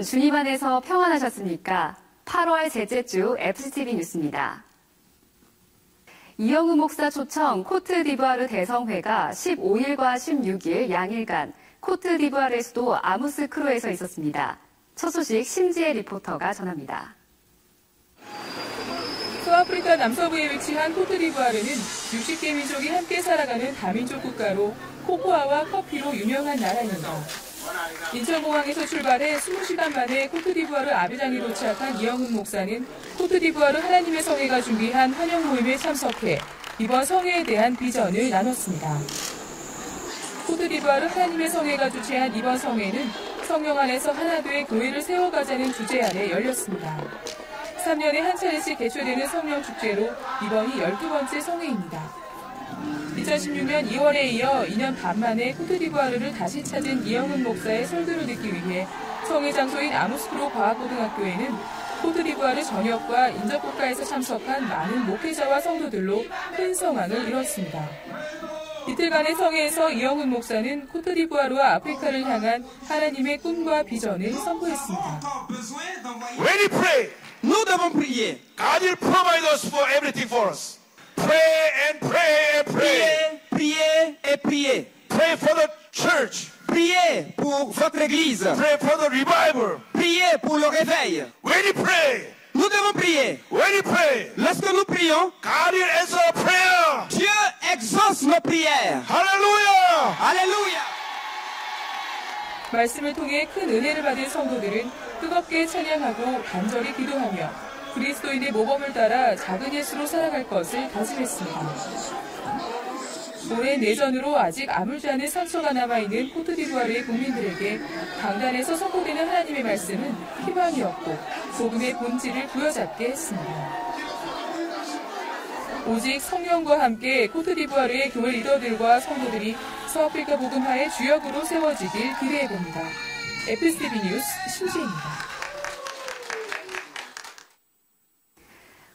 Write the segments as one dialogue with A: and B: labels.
A: 주님 안에서 평안하셨습니까? 8월 셋째 주 FCTV 뉴스입니다. 이영우 목사 초청 코트디부아르 대성회가 15일과 16일 양일간 코트디부아르의 수도 아무스크로에서 있었습니다. 첫 소식 심지혜 리포터가 전합니다.
B: 서아프리카 남서부에 위치한 코트디부아르는 60개 민족이 함께 살아가는 다민족 국가로 코코아와 커피로 유명한 나라입니다. 인천공항에서 출발해 20시간 만에 코트디부아르 아비장에 도착한 이영훈 목사는 코트디부아르 하나님의 성회가 준비한 환영 모임에 참석해 이번 성회에 대한 비전을 나눴습니다. 코트디부아르 하나님의 성회가 주최한 이번 성회는 성령 안에서 하나 돼 교회를 세워가자는 주제 아래 열렸습니다. 3년에 한 차례씩 개최되는 성령 축제로 이번이 12번째 성회입니다. 2016년 2월에 이어 2년 반 만에 코트디부아르를 다시 찾은 이영훈 목사의 설교를 듣기 위해 성회 장소인 아무스크로 과학고등학교에는 코트디부아르 전역과 인접국가에서 참석한 많은 목회자와 성도들로 큰 성황을 이뤘습니다. 이틀간의 성회에서 이영훈 목사는 코트디부아르와 아프리카를 향한 하나님의 꿈과 비전을 선포했습니다.
C: When we pray,
D: nous devons prier.
C: God will provide us for everything for us. Pray and pray and pray.
D: Priez et priez.
C: Pray for the church.
D: Priez pour votre église.
C: Pray for the revival.
D: Priez pour le réveil.
C: When we pray,
D: Nous devons prier.
C: when we pray,
D: Lorsque nous prions,
C: God will answer our prayer.
D: Dieu exauce nos prières.
C: Hallelujah!
D: Alléluia.
B: 말씀을 통해 큰 은혜를 받은 성도들은 뜨겁게 찬양하고 간절히 기도하며 그리스도인의 모범을 따라 작은 예수로 살아갈 것을 다짐했습니다. 오랜 내전으로 아직 아물지 않은 상처가 남아있는 코트디부아르의 국민들에게 강단에서 선포되는 하나님의 말씀은 희망이었고 복음의 본질을 부여잡게 했습니다. 오직 성령과 함께 코트디부아르의 교회 리더들과 성도들이 서아프리카 복음화의 주역으로 세워지길 기대해봅니다. FCTV 뉴스 심지혜입니다.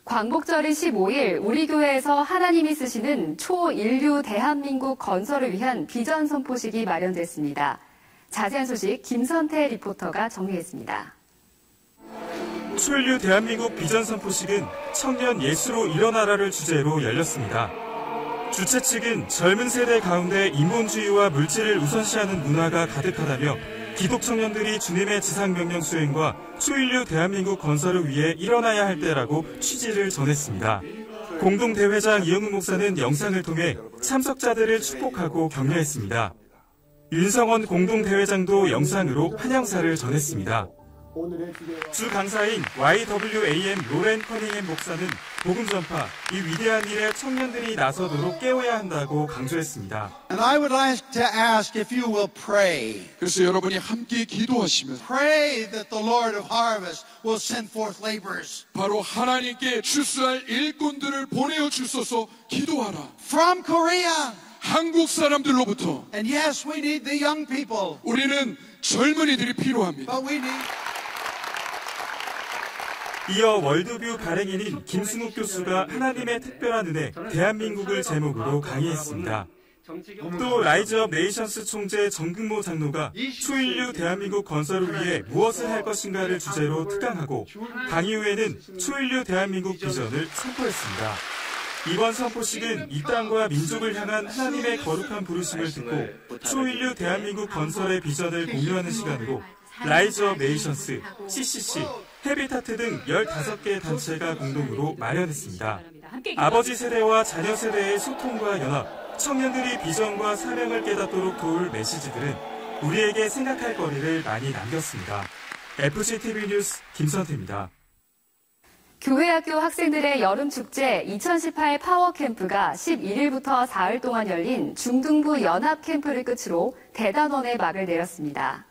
A: 광복절인 15일 우리 교회에서 하나님이 쓰시는 초인류 대한민국 건설을 위한 비전 선포식이 마련됐습니다. 자세한 소식 김선태 리포터가 정리했습니다.
E: 초인류 대한민국 비전 선포식은 청년 예수로 일어나라를 주제로 열렸습니다. 주최 측은 젊은 세대 가운데 인본주의와 물질을 우선시하는 문화가 가득하다며 기독 청년들이 주님의 지상명령 수행과 초인류 대한민국 건설을 위해 일어나야 할 때라고 취지를 전했습니다. 공동대회장 이영훈 목사는 영상을 통해 참석자들을 축복하고 격려했습니다. 윤성원 공동대회장도 영상으로 환영사를 전했습니다. 주 강사인 YWAM 로렌 커닝햄 목사는 복음 전파, 이 위대한 일에 청년들이 나서도록 깨워야 한다고 강조했습니다.
F: And I would like to ask if you will pray.
G: 그래서 여러분이 함께 기도하시면
F: Pray that the Lord of harvest will send forth laborers.
G: 바로 하나님께 출수할 일꾼들을 보내어 주소서 기도하라.
F: From Korea.
G: 한국 사람들로부터.
F: And yes, we need the young people.
G: 우리는 젊은이들이 필요합니다.
F: But we need...
E: 이어 월드뷰 발행인인 김승욱 교수가 하나님의 특별한 은혜, 대한민국을 제목으로 강의했습니다. 또 라이즈업 네이션스 총재 정근모 장로가 초인류 대한민국 건설을 위해 무엇을 할 것인가를 주제로 특강하고 강의 후에는 초인류 대한민국 비전을 선포했습니다. 이번 선포식은 이 땅과 민족을 향한 하나님의 거룩한 부르심을 듣고 초인류 대한민국 건설의 비전을 공유하는 시간으로 라이즈업 네이션스, CCC, 헤비타트 등 15개 단체가 공동으로 마련했습니다. 아버지 세대와 자녀 세대의 소통과 연합, 청년들이 비전과 사명을 깨닫도록 도울 메시지들은 우리에게 생각할 거리를 많이 남겼습니다. FCTV 뉴스 김선태입니다.
A: 교회학교 학생들의 여름축제 2018 파워캠프가 11일부터 4일 동안 열린 중등부 연합캠프를 끝으로 대단원의 막을 내렸습니다.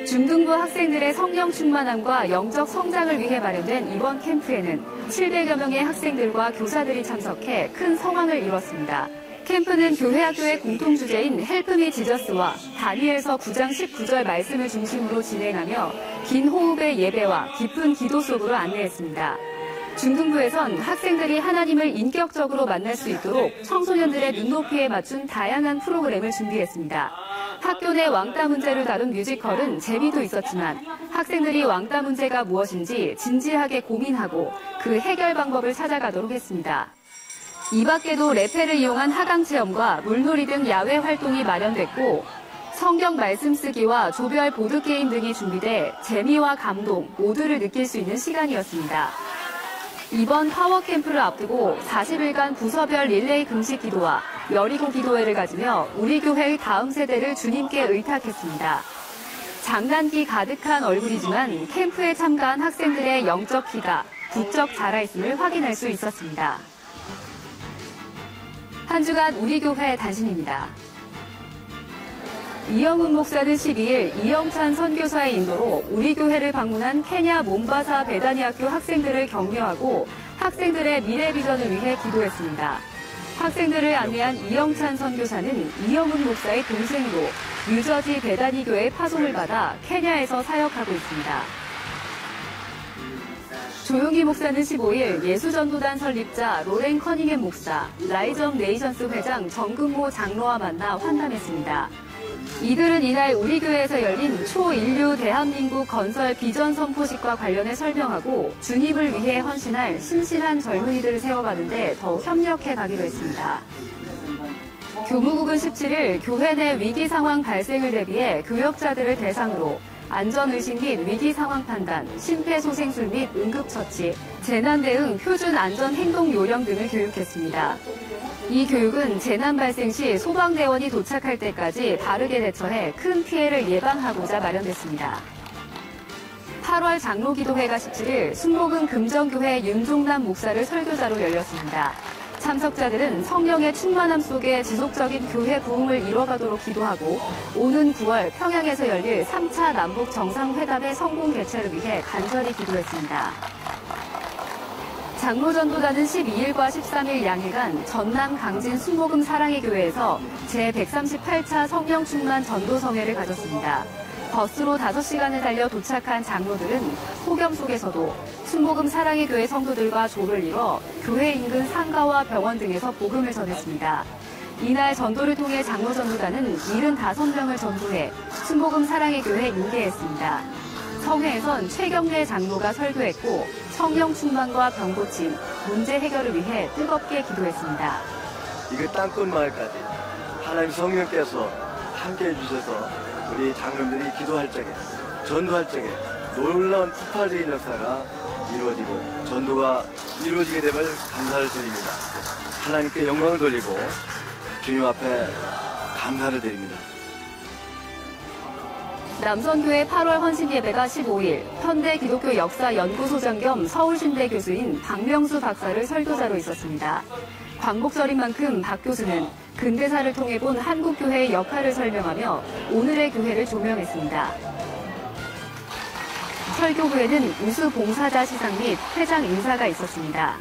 A: 중등부 학생들의 성령 충만함과 영적 성장을 위해 마련된 이번 캠프에는 700여 명의 학생들과 교사들이 참석해 큰 성황을 이뤘습니다. 캠프는 교회학교의 공통주제인 헬프미 지저스와 다니엘서 9장 19절 말씀을 중심으로 진행하며 긴 호흡의 예배와 깊은 기도 속으로 안내했습니다. 중등부에선 학생들이 하나님을 인격적으로 만날 수 있도록 청소년들의 눈높이에 맞춘 다양한 프로그램을 준비했습니다. 학교 내 왕따 문제를 다룬 뮤지컬은 재미도 있었지만 학생들이 왕따 문제가 무엇인지 진지하게 고민하고 그 해결 방법을 찾아가도록 했습니다. 이 밖에도 레페를 이용한 하강 체험과 물놀이 등 야외 활동이 마련됐고 성경 말씀 쓰기와 조별 보드게임 등이 준비돼 재미와 감동 모두를 느낄 수 있는 시간이었습니다. 이번 파워캠프를 앞두고 40일간 부서별 릴레이 금식 기도와 여리고 기도회를 가지며 우리 교회의 다음 세대를 주님께 의탁했습니다. 장난기 가득한 얼굴이지만 캠프에 참가한 학생들의 영적 키가 부쩍 자라있음을 확인할 수 있었습니다. 한 주간 우리 교회 단신입니다. 이영훈 목사는 12일 이영찬 선교사의 인도로 우리 교회를 방문한 케냐 몬바사 베다니학교 학생들을 격려하고 학생들의 미래 비전을 위해 기도했습니다. 학생들을 안내한 이영찬 선교사는 이영훈 목사의 동생으로 뉴저지 베다니교회 파송을 받아 케냐에서 사역하고 있습니다. 조용기 목사는 15일 예수전도단 설립자 로렌 커닝햄 목사, 라이즈 업 네이션스 회장 정근모 장로와 만나 환담했습니다. 이들은 이날 우리 교회에서 열린 초인류 대한민국 건설 비전 선포식과 관련해 설명하고 주님을 위해 헌신할 신실한 젊은이들을 세워가는데 더욱 협력해 가기로 했습니다. 교무국은 17일 교회 내 위기 상황 발생을 대비해 교역자들을 대상으로 안전의식 및 위기 상황 판단, 심폐소생술 및 응급처치, 재난 대응 표준 안전 행동 요령 등을 교육했습니다. 이 교육은 재난 발생 시 소방대원이 도착할 때까지 바르게 대처해 큰 피해를 예방하고자 마련됐습니다. 8월 장로기도회가 17일 순복음 금정교회 윤종남 목사를 설교자로 열렸습니다. 참석자들은 성령의 충만함 속에 지속적인 교회 부흥을 이뤄가도록 기도하고 오는 9월 평양에서 열릴 3차 남북 정상회담의 성공 개최를 위해 간절히 기도했습니다. 장로전도단은 12일과 13일 양일간 전남 강진 순복음 사랑의 교회에서 제138차 성령 충만 전도성회를 가졌습니다. 버스로 5시간을 달려 도착한 장로들은 폭염 속에서도 순복음 사랑의 교회 성도들과 조를 이뤄 교회 인근 상가와 병원 등에서 복음을 전했습니다. 이날 전도를 통해 장로전도단은 75명을 전도해 순복음 사랑의 교회에 인계했습니다. 성회에선 최경래 장로가 설교했고 성령 충만과 병고침, 문제 해결을 위해 뜨겁게 기도했습니다.
H: 이거 땅끝 마을까지 하나님 성령께서 함께해 주셔서 우리 장로들이 기도할 적에 전도할 적에 놀라운 폭발적인 역사가 이루어지고 전도가 이루어지게 됨을 감사를 드립니다. 하나님께 영광을 돌리고 주님 앞에 감사를 드립니다.
A: 남선교회 8월 헌신 예배가 15일 현대기독교 역사연구소장 겸 서울신대 교수인 박명수 박사를 설교자로 있었습니다. 광복절인 만큼 박 교수는 근대사를 통해 본 한국교회의 역할을 설명하며 오늘의 교회를 조명했습니다. 설교 후에는 우수 봉사자 시상 및 회장 인사가 있었습니다.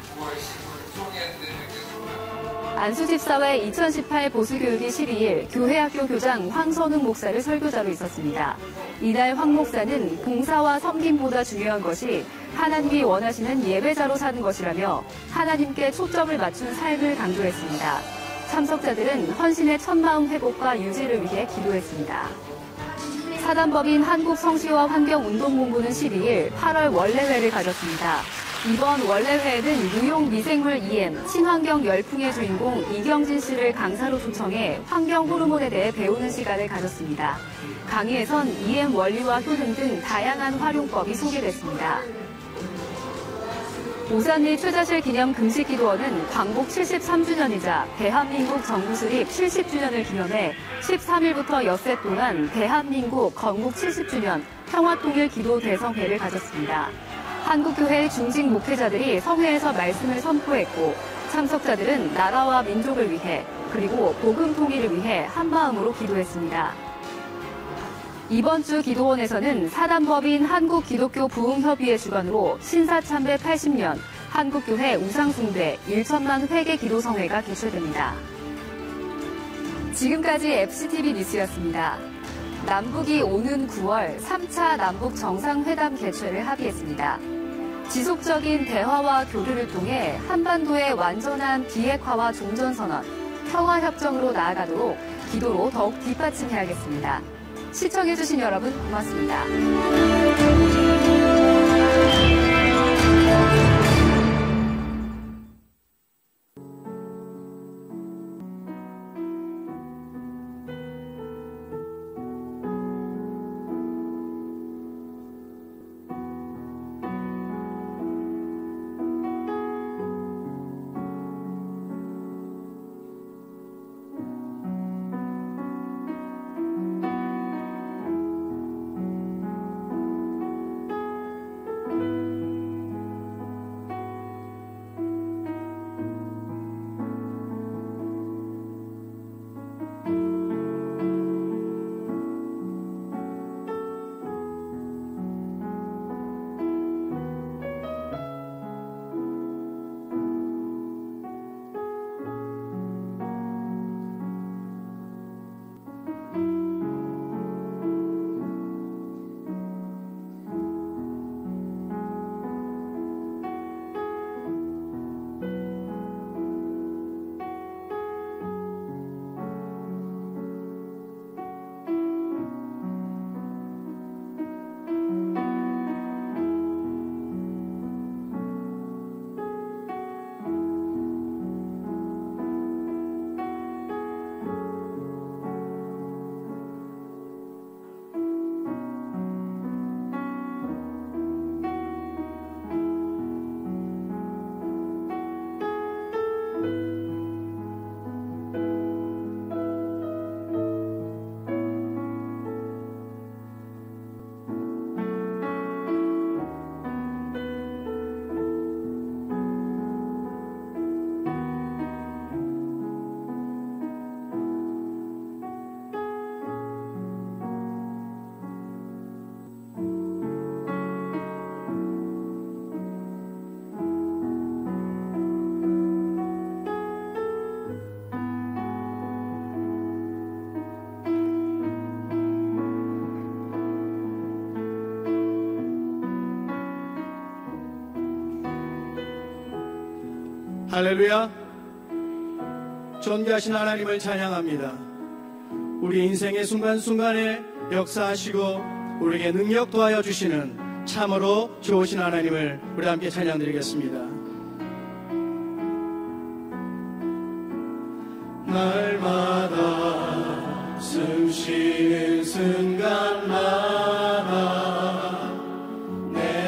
A: 안수집사회 2018 보수교육이 12일 교회학교 교장 황선웅 목사를 설교자로 있었습니다. 이날 황 목사는 봉사와 섬김보다 중요한 것이 하나님이 원하시는 예배자로 사는 것이라며 하나님께 초점을 맞춘 삶을 강조했습니다. 참석자들은 헌신의 첫마음 회복과 유지를 위해 기도했습니다. 사단법인 한국성시와 환경운동본부는 12일 8월 원래회를 가졌습니다. 이번 원래회에는 무용 미생물 EM, 친환경 열풍의 주인공 이경진 씨를 강사로 초청해 환경 호르몬에 대해 배우는 시간을 가졌습니다. 강의에선 EM 원리와 효능 등 다양한 활용법이 소개됐습니다. 오산리 최자실 기념 금식기도원은 광복 73주년이자 대한민국 정부 수립 70주년을 기념해 13일부터 엿새 동안 대한민국 건국 70주년 평화통일 기도 대성회를 가졌습니다. 한국교회 중직 목회자들이 성회에서 말씀을 선포했고 참석자들은 나라와 민족을 위해 그리고 복음 통일을 위해 한마음으로 기도했습니다. 이번 주 기도원에서는 사단법인 한국기독교부흥협의회 주관으로 신사참배 80년 한국교회 우상숭배 1천만 회개 기도성회가 개최됩니다. 지금까지 FCTV 뉴스였습니다. 남북이 오는 9월 3차 남북 정상회담 개최를 합의했습니다. 지속적인 대화와 교류를 통해 한반도의 완전한 비핵화와 종전선언, 평화협정으로 나아가도록 기도로 더욱 뒷받침해야겠습니다. 시청해주신 여러분 고맙습니다.
I: 할렐루야. 존귀하신 하나님을 찬양합니다. 우리 인생의 순간순간에 역사하시고 우리에게 능력 도하여 주시는 참으로 좋으신 하나님을 우리 함께 찬양드리겠습니다. 날마다 숨 쉬는 순간마다
J: 내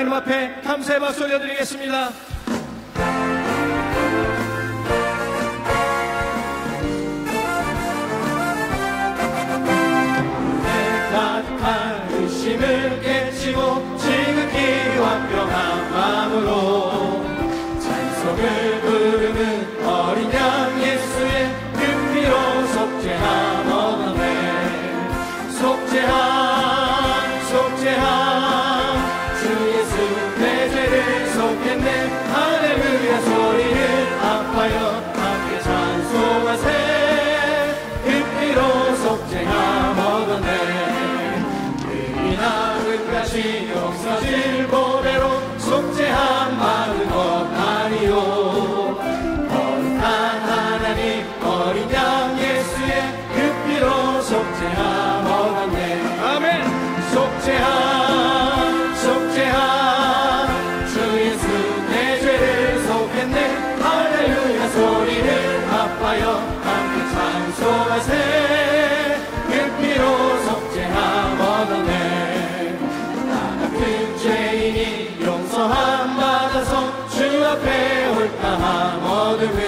I: 하나님 앞에 감사의 박수 올려드리겠습니다. 가득한 의심을 깨치고 지극히 완벽한 마음으로 찬송을 부르는 어린 양 예수의 그 피로 속죄함 얻었네. 속죄함 속죄함 주 예수 내 죄를 속했네. 할렐루야 소리를 아파여 함께 찬송하세. 그 피로 속죄함 얻었네. 끝까지 용서질 보배로 속죄함 받은 것 아니요. 거룩한 하나님 어린 양 예수의 그 피로 속죄함 얻었네. 아멘. 속죄함 속죄함 주 예수 내 죄를 속했네. 할렐루야 소리를 아파여 함께 찬송하세. 그 피로 속죄함 얻었네. 죄인이 용서함 받아서 주 앞에 홀당함 얻음을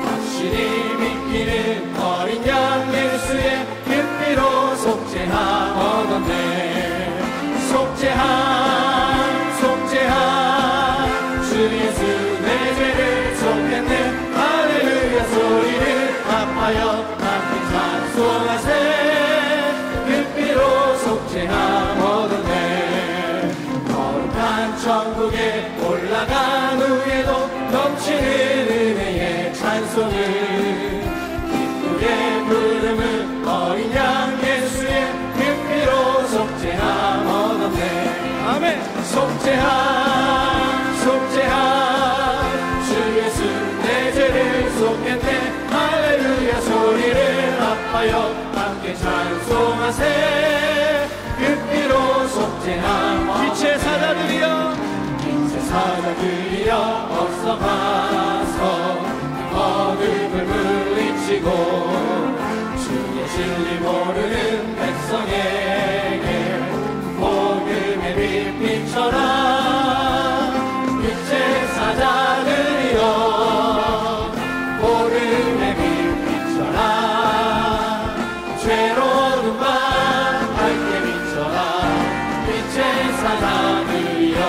I: 확실히 믿기는 어린 양 예수의 그 피로 속죄함 얻었네. 속죄함 속죄함 주 예수 내 죄를 속했네. 할렐루야 소리를 아파여 함께 찬송하세. 그 피로 속죄함 얻었네. 천국에 올라간 후에도 넘치는 은혜의 찬송을 기쁘게 부르는 어린 양 예수의 그 피로 속죄함 얻었네. 아멘. 속죄함 속죄함 주 예수 내 죄를 속했네. 할렐루야 소리를 아파여 함께 찬송하세. 그 피로 속죄함 빛의 사자들이여 사자들이여 어서 가서 어둠을 물리치고 주의 진리 모르는 백성에게 복음의 빛 비춰라. 빛의 사자들이여 복음의 빛 비춰라. 죄로운 밤 밝게 비춰라. 빛의 사자들이여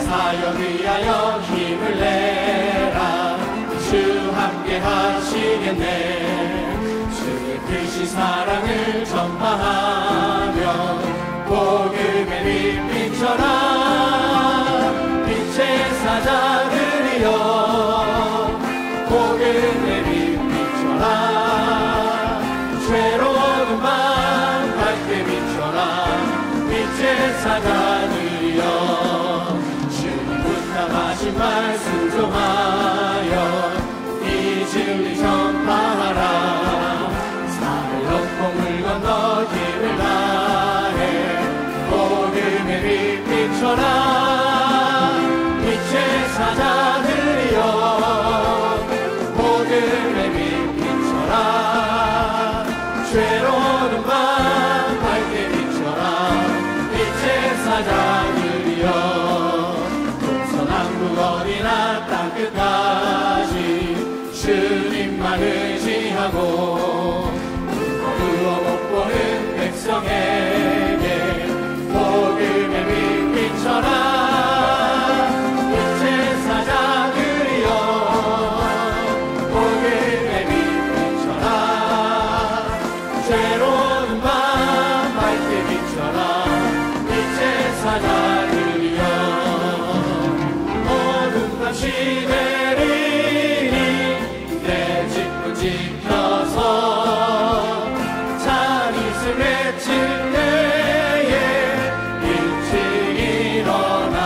I: 사역 위하여 힘을 내라. 주 함께 하시겠네. 주의 뜻이 사랑을 전파하며 복음의 빛 비춰라. 빛의 사자들이여 복음의 빛 비춰라. 죄로운 밤 밝게 비춰라. 빛의 사자들이여 하신 말 순종하여 이 진리 전파하라. 산을 넘고 물 건너 힘을 다해 복음의 빛 비춰라. 빛의 사자들이여 복음의 빛 비춰라. 죄로운 밤 밝게 비춰라. 빛의 사자들이여 어디나 땅끝까지 주님만 의지하고 누워 못 보는 백성에게 복음의 빛 비춰라. 빛의 사자들이여 복음의 빛 비춰라. 죄로운 밤 밝게 비춰라. 빛의 사자들이여 같이 내리니 내 집을 지켜서 자릿을 외칠 때에 일찍 일어나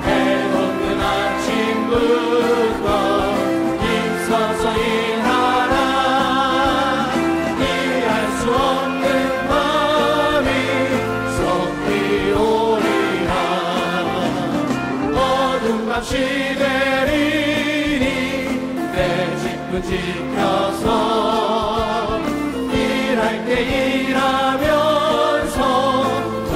I: 해돋는 아침부터 힘써서 일하라. 이해할 수 없는 마음이 속히 오리라. 같이 내리니 내 집은 지켜서 일할 때 일하면서 돌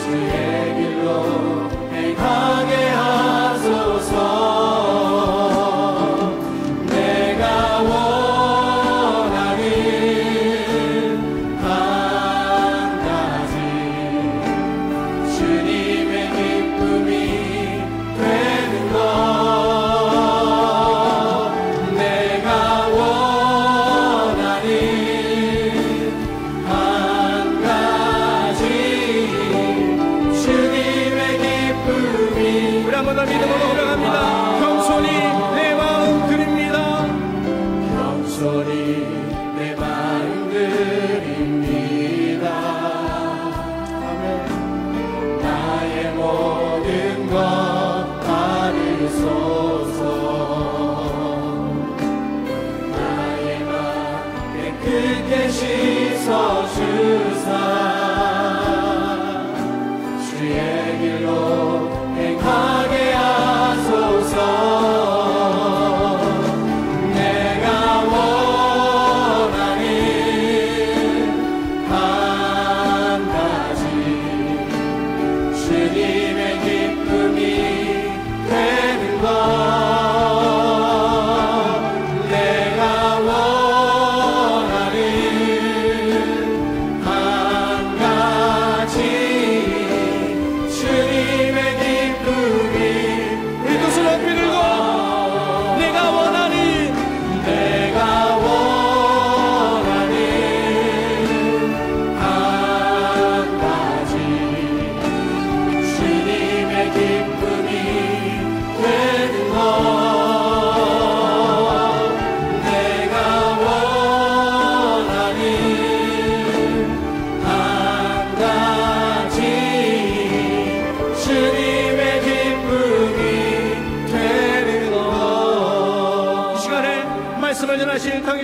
J: 주의 길로 행하게 하소서.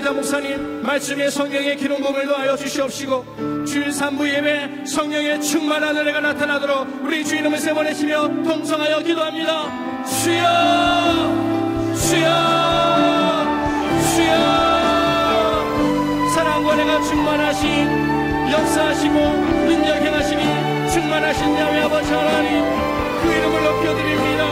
I: 이자 목사님 말씀에 성령의 기름 부음을 더하여 주시옵시고 주일 3부 예배 성령의 충만한 은혜가 나타나도록 우리 주 이름을 세 번 외치며 통성하여 기도합니다. 주여 주여 주여. 사랑과 은혜가 충만하신 역사하시고 능력 행하시니 충만하신 야훼 아버지 하나님 그 이름을 높여드립니다.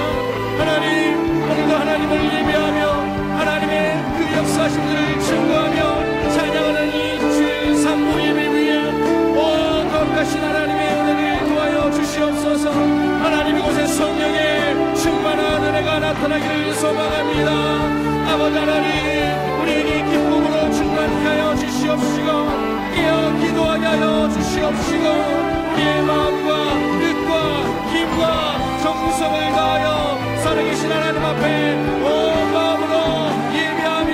I: 하나님 오늘도 하나님을 예배하며 하나님의 그 역사하심들을 증거하며 찬양하는 이 주일 3부 예배 위에 거룩하신 하나님의 은혜를 도와여 주시옵소서. 하나님 이곳에 성령의 충만한 은혜가 나타나기를 소망합니다. 아버지 하나님 우리에게 기쁨으로 충만케 하여 주시옵시고 깨어 기도하게 하여 주시옵시고 우리의 마음과 뜻과 힘과 정성을 다하여 살아계신 하나님 앞에 온 마음으로 예배하며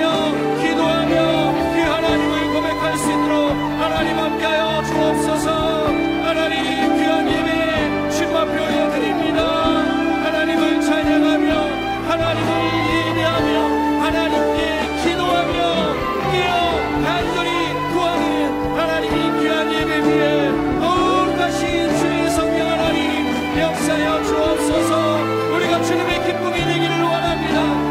I: 기도하며 그 하나님을 고백할 수 있도록 하나님 함께하여 주옵소서. 하나님 귀한 예배에 주마표 올려드립니다. 하나님을 찬양하며 하나님을 예배하며 하나님께 기도하며 깨어 간절히 구하는 하나님의 귀한 예배 위에 거룩하신 주의 성령 하나님 역사하여 주옵소서. 우리가 주님의 기쁨이 되기를 원합니다.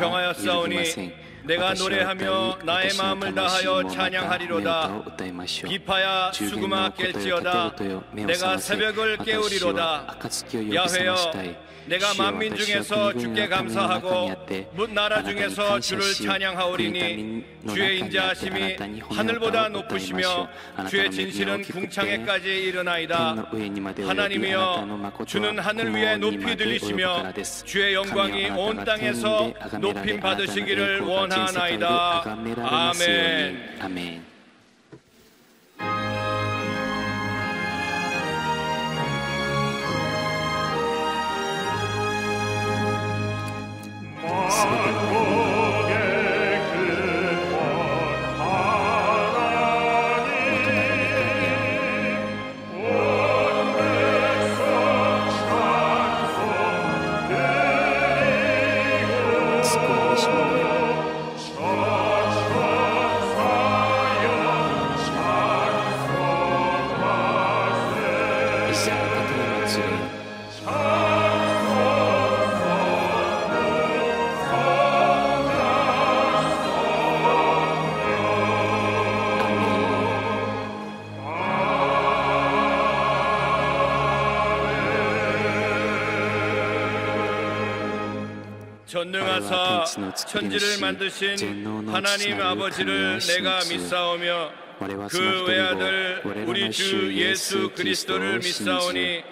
J: 정하였사오니 내가 노래하며 나의 마음을 다하여 찬양하리로다. 비파야 수금아 깰지어다. 내가 새벽을 깨우리로다. 야훼여 내가 만민 중에서 주께 감사하고 뭇 나라 중에서 주를 찬양하오리니 주의 인자하심이 하늘보다 높으시며 주의 진실은 궁창에까지 이르나이다. 하나님이여 주는 하늘 위에 높이 들리시며 주의 영광이 온 땅에서 높임 받으시기를 원하나이다. 아멘. 전능하사 천지를 만드신 하나님 아버지를 내가 믿사오며 그 외아들 우리 주 예수 그리스도를 믿사오니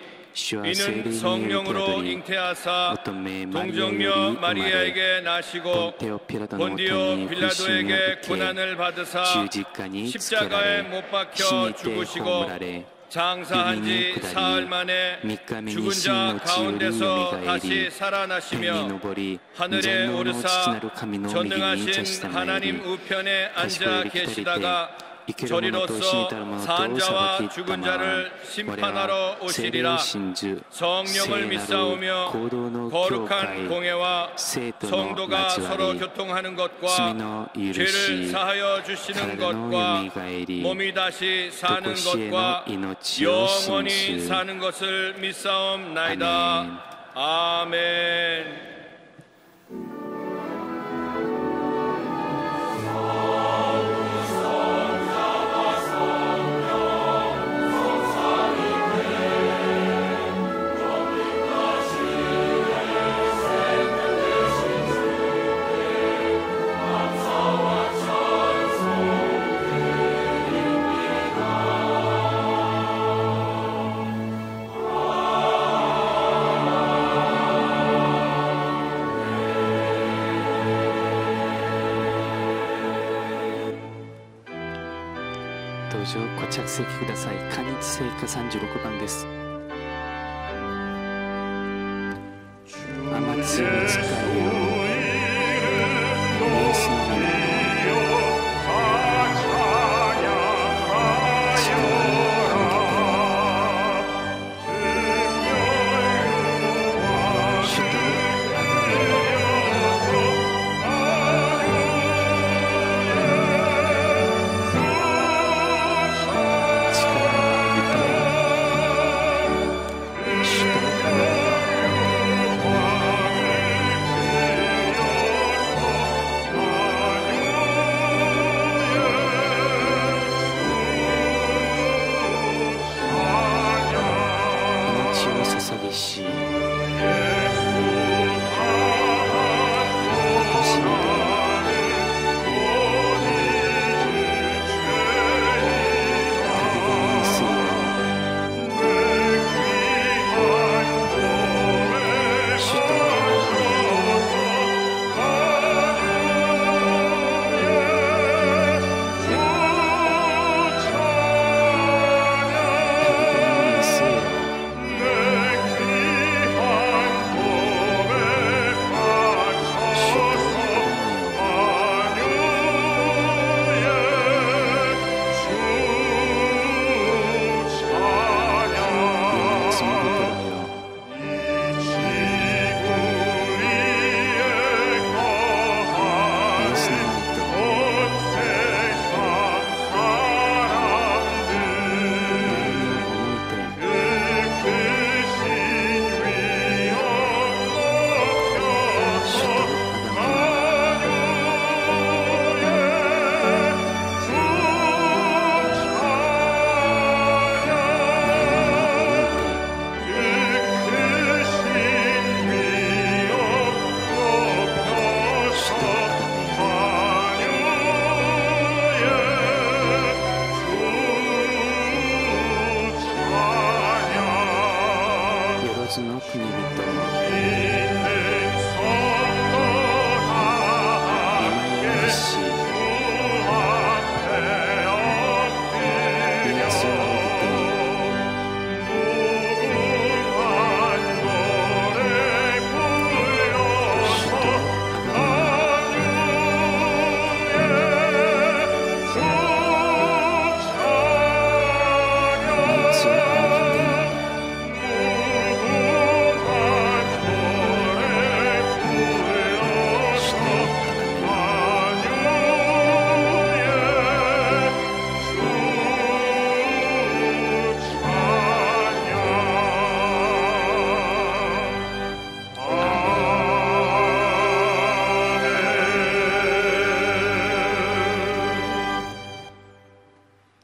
J: 이는 성령으로 잉태하사 동정녀 마리아에게 나시고 본디오 빌라도에게 고난을 받으사 십자가에 못 박혀 죽으시고 장사한 지 사흘 만에 죽은 자 가운데서 다시 살아나시며 하늘에 오르사 전능하신 하나님 우편에 앉아 계시다가 저리로서 산 자와 죽은 자를 심판하러 오시리라. 성령을 믿사오며 거룩한 공회와 성도가 서로 교통하는 것과 죄를 사하여 주시는 것과 몸이 다시 사는 것과 영원히 사는 것을 믿사옵나이다. 아멘.
K: ご着席ください。加日聖歌36番です。天津に使えよイエスの皆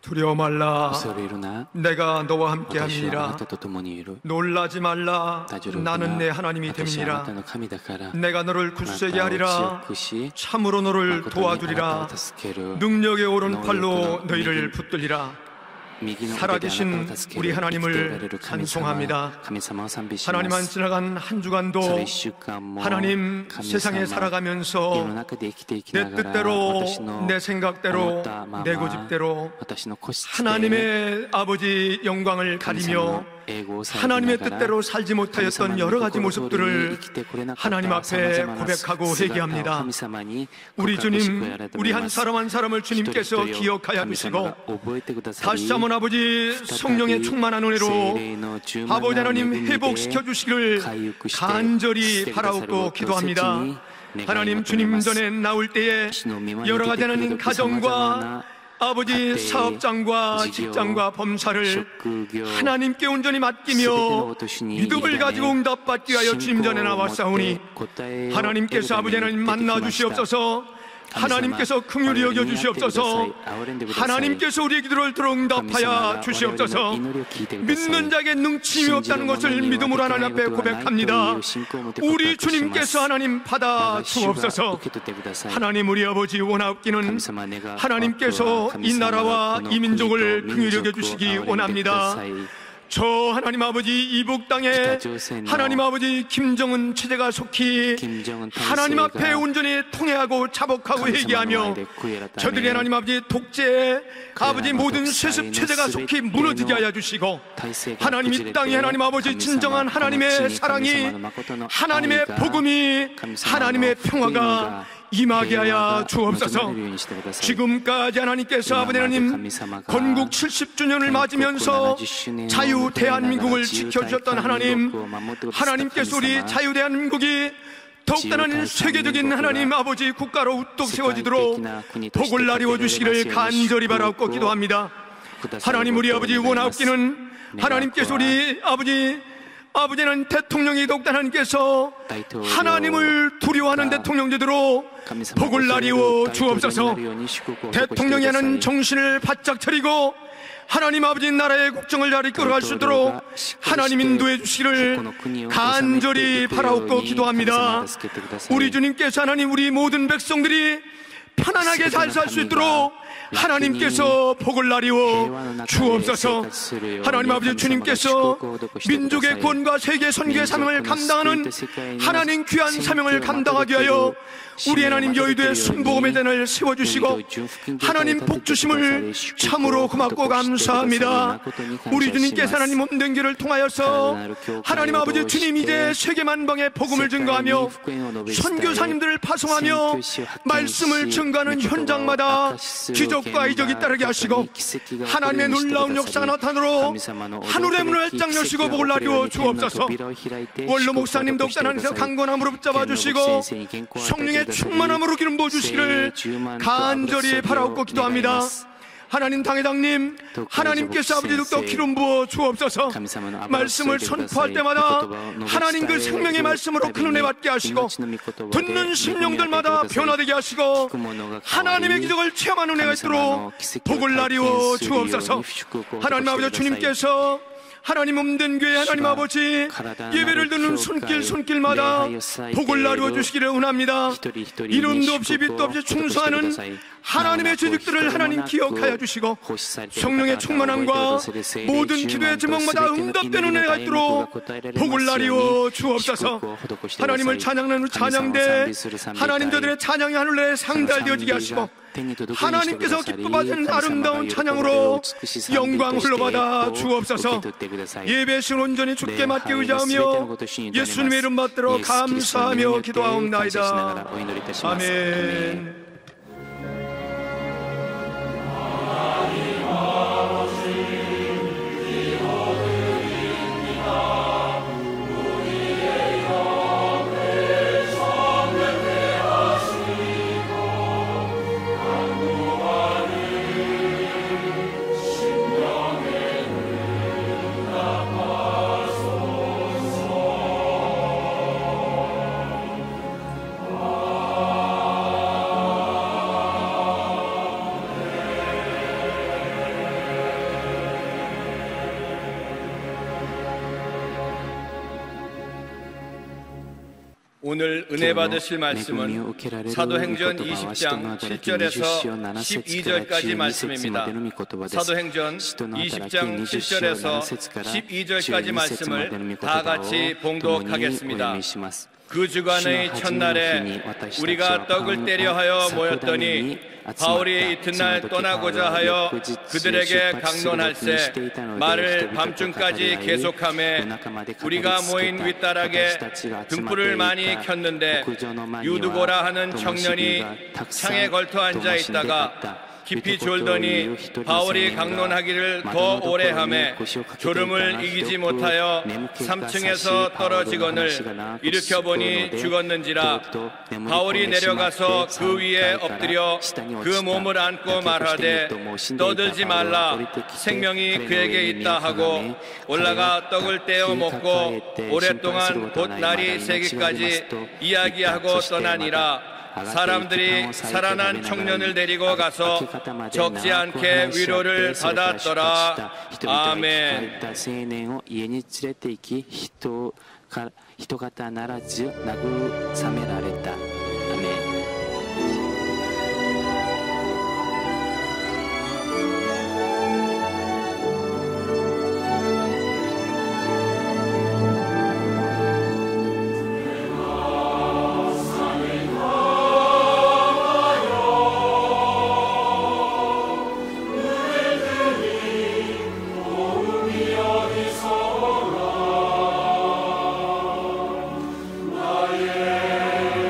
L: 두려워 말라.
K: 恐れるな
L: 내가 너와 함께
K: 私はあな
L: 함이니라.
K: たと共にいる
L: 놀라지 말라.
K: 大丈夫
L: 나는 내 하나님이
K: 私はあな
L: 됨이니라.
K: たの神だから
L: 내가 너를
K: あなたを
L: 굳세게
K: 強
L: 하리라.
K: くし
L: 참으로 너를
K: 誠にあなた
L: 도와주리라.
K: を助ける
L: 능력의 오른팔로
K: 너희를
L: 너희를 붙들리라.
K: 右の腕であなたを
L: 살아계신
K: 助け
L: 우리
K: る生きておられ
L: 하나님을
K: る神様
L: 찬송합니다.
K: 神様を賛美しま
L: 하나님만
K: す
L: 지나간 한
K: そ
L: 주간도
K: の一週間も
L: 하나님
K: 神
L: 세상에
K: 様世の
L: 살아가면서
K: 中で生きていき
L: 내
K: ながら
L: 뜻대로
K: 私の
L: 내
K: 思
L: 생각대로
K: ったまま
L: 내 고집대로
K: 私の個室で
L: 하나님의 아버지 영광을
K: 神様
L: 가리며
K: の英語をされ
L: 하나님의
K: ながら
L: 뜻대로 살지 못하였던 여러 가지
K: 神様の心通りに
L: 모습들을
K: 生きてこれなかった
L: 하나님 앞에
K: 様々な
L: 고백하고
K: 姿を
L: 회개합니다.
K: 神様に
L: 우리
K: 告白し
L: 주님,
K: 悔い改め
L: 우리 한
K: ます
L: 사람 한 사람을
K: 一人一
L: 주님께서
K: 人を
L: 기억하여
K: 神様が
L: 주시고
K: 覚えてくださり
L: 다시 한번 아버지
K: 再
L: 성령의
K: び
L: 충만한
K: 聖
L: 은혜로
K: 霊の充満な
L: 아버지
K: 恵
L: 하나님
K: みで
L: 회복시켜 주시기를
K: 回復して
L: 간절히
K: してくださる
L: 바라옵고
K: ことを切
L: 기도합니다.
K: に願い
L: 하나님
K: 求め
L: 주님
K: ます
L: 전에 나올 때에
K: 主の御前に
L: 여러
K: 出
L: 가지
K: てくる
L: 하나님
K: 時様々
L: 가정과
K: な
L: 아버지
K: 가정,
L: 사업장과
K: 지교,
L: 직장과 범사를
K: 職業
L: 하나님께 온전히
K: 全ての
L: 맡기며
K: お年に
L: 믿음을 가지고 응답받기 위하여 주님 전에 나왔사오니 하나님께서 아버지 하나님 만나 주시옵소서. 하나님께서 긍휼히 여겨 주시옵소서. 하나님께서 우리의 기도를 들어 응답하여 주시옵소서. 믿는 자에게 능침이 없다는 것을 믿음으로 하나님 앞에 고백합니다. 우리 주님께서 하나님 받아 주옵소서. 하나님 우리 아버지 원하옵기는 하나님께서 이 나라와 이 민족을 긍휼히 여겨 주시기 원합니다. 저 하나님 아버지 이북 땅에 하나님 아버지 김정은 체제가 속히 하나님 앞에 온전히 통회하고 자복하고 회개하며 저들이 하나님 아버지 독재 아버지 모든 세습 체제가 속히 무너지게 하여 주시고 하나님 이 땅에 하나님 아버지 진정한 하나님의 사랑이 하나님의 복음이 하나님의 평화가 임하게 하여 주옵소서. 지금까지 하나님께서 아버지 하나님 건국 70주년을 맞으면서 자유 대한민국을 지켜주셨던 하나님, 하나님께서 우리 자유 대한민국이 더욱더 하나님 세계적인 하나님 아버지 국가로 우뚝 세워지도록 복을 나리워 주시기를 간절히 바라옵고 기도합니다. 하나님 우리 아버지 원하옵기는 하나님께서 우리 아버지는 대통령이 더욱더 하나님께서 하나님을 두려워하는 대통령제대로 복을 나리워 주옵소서. 대통령이 하는 정신을 바짝 차리고 하나님 아버지 나라의 국정을 잘 이끌어갈 수 있도록 하나님 인도해 주시기를 간절히 바라옵고 기도합니다. 우리 주님께서 하나님 우리 모든 백성들이 편안하게 잘 살 수 있도록 하나님께서 복을 나리워 주옵소서. 하나님 아버지 주님께서 민족의 구원과 세계 선교의 사명을 감당하는 하나님 귀한 사명을 감당하기 위하여 우리 하나님 여의도의 순복음의 전을 세워주시고 하나님 복주심을 참으로 고맙고 감사합니다. 우리 주님께서 하나님 몸된 길을 통하여서 하나님 아버지 주님 이제 세계 만방의 복음을 증거하며 선교사님들을 파송하며 말씀을 증거하는 현장마다 기적과 이적이 따르게 하시고 하나님의 놀라운 역사가 나타나로 하늘의 문을 활짝 여시고 복을 나리워 주옵소서. 원로 목사님 독단 안에서 강건함으로 붙잡아 주시고 성령의 충만함으로 기름 부어 주시기를 간절히 바라옵고 기도합니다. 하나님 당회장님 하나님께서 아버지 더욱더 기름 부어 주옵소서. 말씀을 선포할 때마다 하나님 그 생명의 말씀으로 큰 은혜 받게 하시고 듣는 심령들마다 변화되게 하시고 하나님의 기적을 체험하는 은혜가 있도록 복을 나리워 주옵소서. 하나님 아버지 주님께서 하나님 몸된 교회 하나님 아버지 예배를 듣는 손길마다 복을 나누어 주시기를 원합니다. 이름도 없이 빛도 없이 충성하는 하나님의 조직들을 하나님 기억하여 주시고 성령의 충만함과 모든 기도의 제목마다 응답되는 은혜가 있도록 복을 나누어 주옵소서. 하나님을 찬양하는 찬양대 하나님 저들의 찬양이 하늘에 상달되어지게 하시고 하나님께서 기뻐하시는 아름다운 찬양으로 영광 흘러받아 주옵소서. 예배신 온전히 주께 맡겨 의지하며 예수님의 이름 받들어 감사하며 기도하옵나이다. 아멘.
J: 오늘 은혜 받으실 말씀은 사도행전 20장 7절에서 12절까지 말씀입니다. 사도행전 20장 7절에서 12절까지 말씀을 다 같이 봉독하겠습니다. 그 주간의 첫날에 우리가 떡을 떼려 하여 모였더니 바울이 이튿날 떠나고자 하여 그들에게 강론할세 말을 밤중까지 계속하매 우리가 모인 윗다락에 등불을 많이 켰는데 유두고라 하는 청년이 창에 걸터 앉아 있다가 깊이 졸더니 바울이 강론하기를 더 오래 하매 졸음을 이기지 못하여 3층에서 떨어지거늘 일으켜보니 죽었는지라. 바울이 내려가서 그 위에 엎드려 그 몸을 안고 말하되 떠들지 말라, 생명이 그에게 있다 하고 올라가 떡을 떼어 먹고 오랫동안 곧 날이 새기까지 이야기하고 떠나니라. 사람들이 살아난 청년을 데리고 가서 적지 않게 위로를 받았더라. 아멘.
K: 人方ならず慰められた。アメン。
M: Yeah.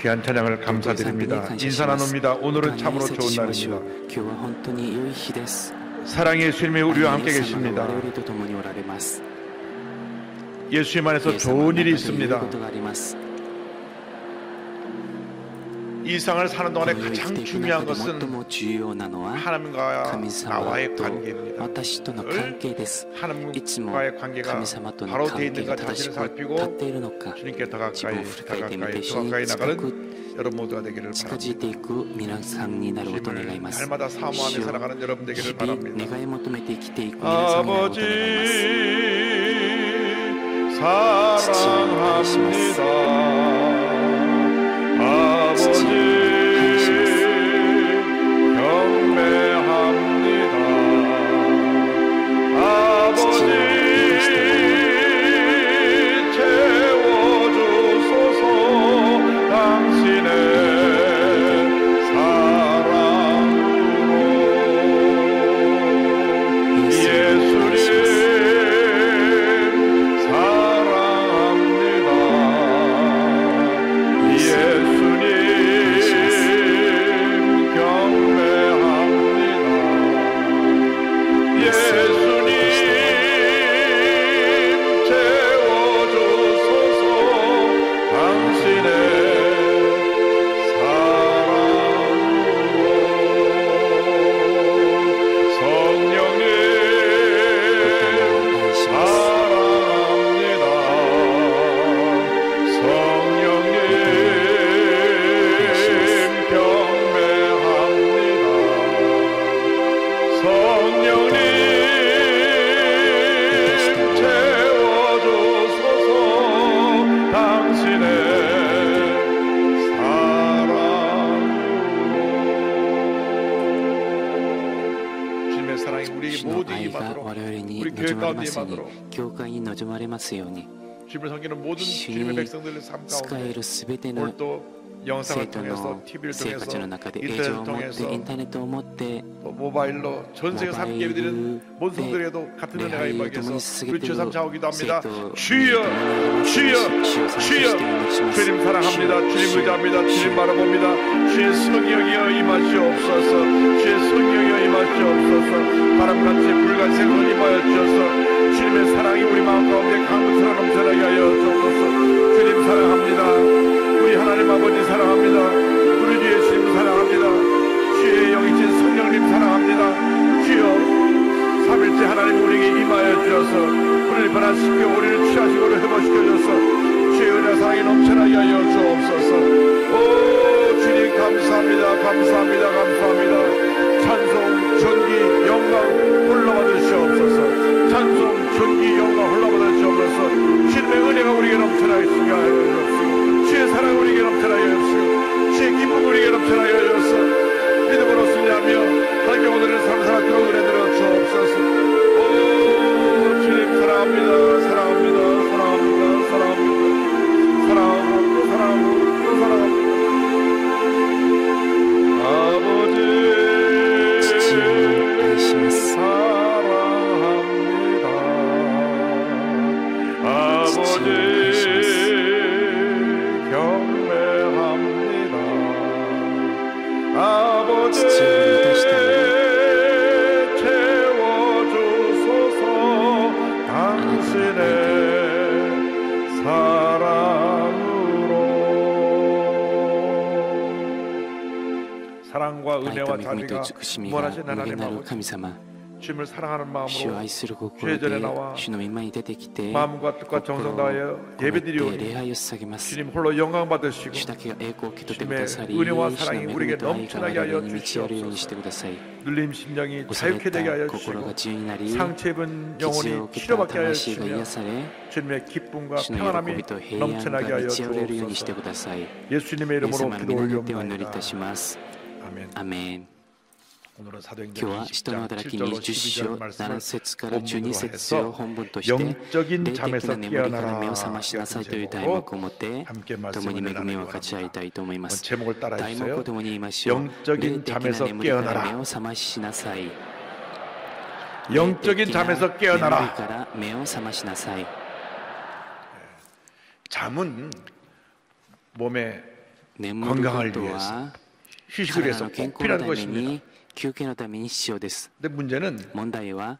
M: 귀한 찬양을 감사드립니다. 인사 나눕니다. 오늘은 참으로 좋은 날입니다. 사랑의 예수님이 우리와 함께 계십니다. 예수님 안에서 좋은 일이 있습니다. 이 세상을 사는 동안에 가장 중요한 것은 하나님과 나와의 관계입니다. 하나님과의 관계가 바로 되어 있는가 자신을 살피고 주님께 더 가까이 나가는 여러분 모두가 되기를 바랍니다. 주님을 날마다 사모하며 살아가는 여러분 되기를 바랍니다. 아버지 사랑합니다. 아버지 경배합니다. 아버지 채워주소서. 당신의 사랑으로 예수님 사랑합니다. 예수님 경배합니다. 예수님 채워주소서. 당신의 사랑으로 성령님 사랑합니다. 성령님 경배합니다. 성령님 채워주소서. 당신의 사랑으로 주님의 사랑이 우리에게 모두 임하도록 우리 교회 가운데 임하도록 주님을 섬기는 모든 주님의 백성들의 삶 가운데 오늘 또 영상을 통해서 TV를 통해서 인터넷을 통해서 또 모바일로 전 세계 함께 예배드리는 모든 성도들에게도 같은 은혜가 임하게 해서 우리 주 삼창하기도 합니다. 주여 주여 주여 주님 사랑합니다. 주님 의지합니다. 주님 바라봅니다. 주의 성령이여 임하시옵소서. 주의 성령이여 임하시옵소서. 바람같이 불같이 임하여 주셔서 주님의 사랑이 우리 마음 가운데 강물처럼 넘쳐나게 하여 주옵소서. 주님 사랑합니다. 우리 하나님 아버지 사랑합니다. 우리 주 예수님 사랑합니다. 주의 영이신 성령님 사랑합니다. 주여 삼일째 하나님 우리에게 임하여 주셔서 우리를 변화시켜 우리를 취하시고 우리를 회복시켜줘서 주의 은혜 사랑이 넘쳐나게 하여 주옵소서. 오 주님 감사합니다. 감사합니다. 감사합니다. 찬송 전기 영광 흘러받으 주옵소서. 찬송 전기 영광 흘러받으 주옵소서. 주님의 은혜가 우리에게 넘쳐나게 하여 주옵소서. 주의 사랑 우리에게 넘쳐나게 하옵시고 주의 기쁨 우리에게 넘쳐나게 하옵소서. 믿음으로 승리하며 하나님께 오늘을 삶살았도록 은혜 들어 주옵소서. 오 주님 사랑합니다. 사랑합니다. 사랑합니다. 사랑합니다. 사랑하고 또 사랑하고 또 사랑합니다. 아버지 사랑합니다. 아버지 경배합니다. 아버지 채워주소서. 당신의 사랑으로 사랑과 은혜와 자비가 무한하신 하나님 아버지 주님을 사랑하는 마음으로 주의 전에 나와 마음과 뜻과 정성 다하여 예배드리오니 주님 홀로 영광 받으시고 주님의 은혜와 사랑이 우리에게 넘쳐나게 하여 주시옵소서. 눌림 심령이 자유케 되게 하여 주시고 상처 입은 영혼이 치료받게 하여 주시며 주님의 기쁨과 평안함이 넘쳐나게 하여 주옵소서. 예수님의 이름으로 기도 올려옵나이다. 아멘. 오늘은 사도행전 20장 7절로 12절 말씀을 본문으로 해서 영적인 잠에서 깨어나라 라는 제목으로 함께 말씀을 나누고 합니다. 제목을 따라해주세요. 영적인 잠에서 깨어나라. 영적인 잠에서 깨어나라. 잠은 몸의
L: 건강을 위해서, 휴식을 위해서 꼭 필요한 것입니다.
K: 休憩のために必要です。
L: 근데 문제는
K: 問題は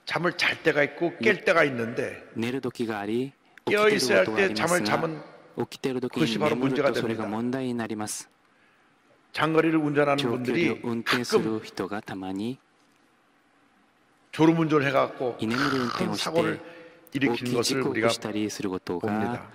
L: 잠을 잘 때가 있고 깰 때가 있는데
K: 寝る時があり、
L: 깨어
K: 起きて
L: 있어야
K: い
L: 할
K: ることがあ
L: 때
K: りま
L: 잠을
K: すが、
L: 자면
K: 起きている時
L: 그것이
K: に
L: 바로
K: 眠る
L: 문제가
K: とそれが
L: 됩니다.
K: 問題になります。
L: 장거리를 운전하는
K: 長距離
L: 분들이
K: を運転す
L: 가끔
K: る人がたまに
L: 졸음운전을 해갖고
K: 居眠り運転
L: 큰
K: をして
L: 사고를
K: 大
L: 일으키는
K: きい事
L: 것을
K: 故を起
L: 우리가
K: こしたりすることが
L: 봅니다.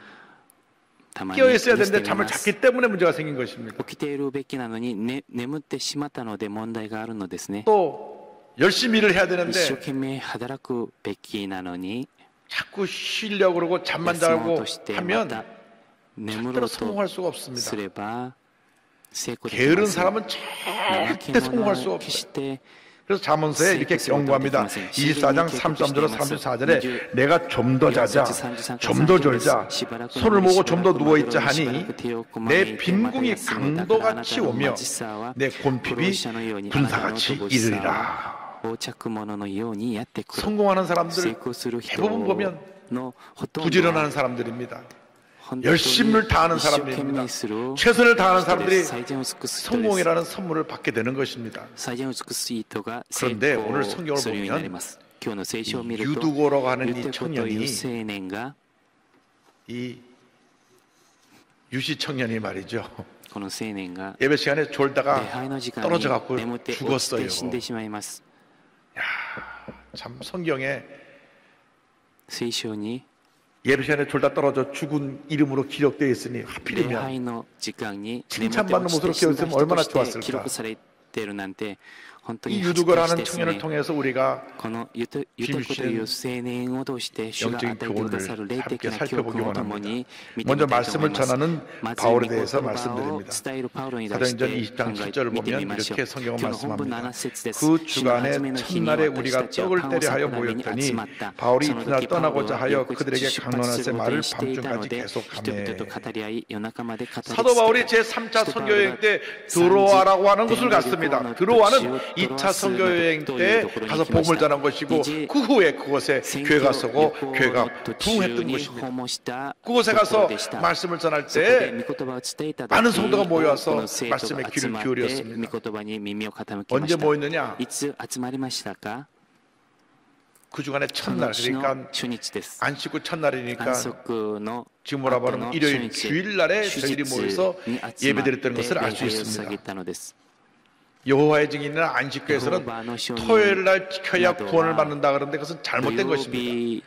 K: たまに
L: 깨어 있어야
K: ニュースで
L: 되는데
K: 見
L: 잠을
K: ます。
L: 잤기 때문에 문제가 생긴 것입니다.
K: 起きているべきなのに、眠ってしまったので問題があるのですね。
L: 또 열심히 일을 해야
K: 一生
L: 되는데
K: 懸命働くべきなのに、
L: 자꾸 쉬려고 그러고 잠만
K: 休もう
L: 자고
K: としてま
L: 하면
K: た眠ろ
L: 절대로
K: うと
L: 성공할 수가 없습니다.
K: すれば成功でき
L: 게으른
K: ません。
L: 사람은
K: 怠け
L: 절대
K: 者
L: 성공할 수
K: は決
L: 없어요.
K: して
L: 그래서 잠언서에 이렇게 경고합니다. 24장 33절로 34절에 내가 좀 더 자자, 좀 더 졸자, 손을 모으고 좀 더 누워있자 하니 내 빈궁이 강도같이 오며 내 곤핍이 분사같이 이르리라. 성공하는 사람들 대부분 보면 부지런한 사람들입니다. 열심을 다하는 사람들입니다. 최선을 다하는 사람들이 성공이라는 선물을 받게 되는 것입니다. 그런데 오늘 성경을 보면 유두고라고 하는 이 청년이, 이 유시 청년이 말이죠, 예배 시간에 졸다가 떨어져 갖고 죽었어요. 참 성경에 예배 시간에 졸다 떨어져 죽은 이름으로 기록되어 있으니 하필이면 칭찬받는 모습으로 기록되면 얼마나 좋았을까. 이 유두거라는 청년을 통해서 우리가 주님 주신 영적인 교훈을 함께 살펴보기 원합니다. 먼저 말씀을 전하는 바울에 대해서 말씀드립니다. 사도행전 20장 7절을 보면 이렇게 성경은 말씀합니다. 그 주간에 첫날에 우리가 떡을 떼려 하여 모였더니 바울이 이튿날 떠나고자 하여 그들에게 강론하세 말을 밤중까지 계속하매. 사도 바울이 제3차 선교여행 때 드로아라고 하는 곳을 갔습니다. 드로아는 2차 선교여행 때 가서 복음을 전한 것이고 그 후에 그곳에 교회가 서고 교회가 부흥했던 것입니다. 그곳에 가서 말씀을 전할 때 많은 성도가 모여서 말씀에 귀를 기울였습니다. 언제 모였느냐? 그 주간에 첫날, 그러니까 안식구 첫날이니까 지금 뭐라 말하면 일요일 주일날에 저희들이 모여서 예배드렸다는 것을 알 수 있습니다. 여호와의 증인이나 안식교에서는 토요일날 지켜야 구원을 받는다 그러는데 그것은 잘못된 것입니다.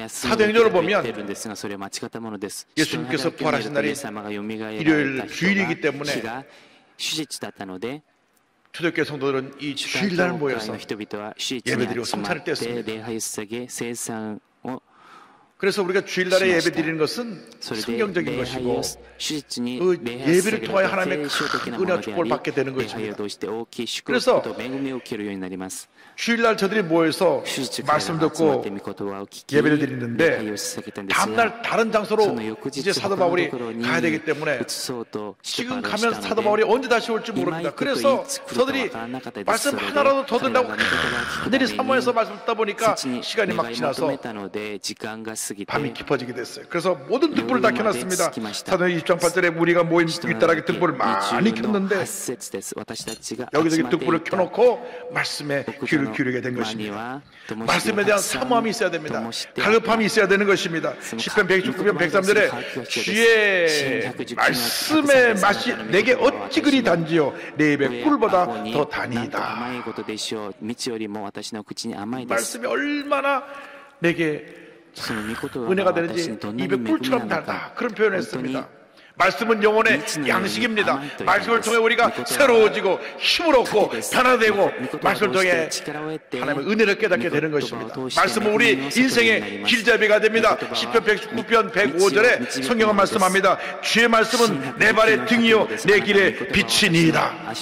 L: 사도행전을 보면 예수님께서 부활하신 날이 일요일 주일이기 때문에 초대교회 성도들은 이 주일날 모여서 예배드리고 성찬을 뗐습니다. 그래서 우리가 주일날에 예배드리는 것은 성경적인 것이고 그 예배를 통하여 하나님의 큰 은혜와 축복을 받게 되는 것입니다. 그래서 주일날 저들이 모여서 말씀 듣고 예배를 드리는데 다음날 다른 장소로 이제 사도 바울이 가야 되기 때문에 지금 가면 사도 바울이 언제 다시 올지 모릅니다. 그래서 저들이 말씀 하나라도 더 듣는다고 그들이 사모해서 말씀 듣다 보니까 시간이 막 지나서 밤이 깊어지게 됐어요. 그래서 모든 등불을 다 켜놨습니다. 사도행 20장 8절에 우리가 모인 윗다락에 등불을 많이 켰는데 여기저기 등불을 켜놓고 말씀에 귀를 기울이게 된 것입니다. 말씀에 대한 사모함이 있어야 됩니다. 갈급함이 있어야 되는 것입니다. 10편 119편 103절에 주의 말씀의 맛이 내게 어찌 그리 단지요 내 입에 꿀보다 더 다니이다. 말씀이 얼마나 내게 은혜가 되는지 입에 꿀처럼 달다, 그런 표현을 했습니다. 말씀은 영혼의 양식입니다. 말씀을 통해 우리가 새로워지고 힘을 얻고 변화되고 말씀을 통해 하나님의 은혜를 깨닫게 되는 것입니다. 말씀은 우리 인생의 길잡이가 됩니다. 10편 119편 105절에 성경은 말씀합니다. 주의 말씀은 내 발의 등이요 내 길의 빛이니이다.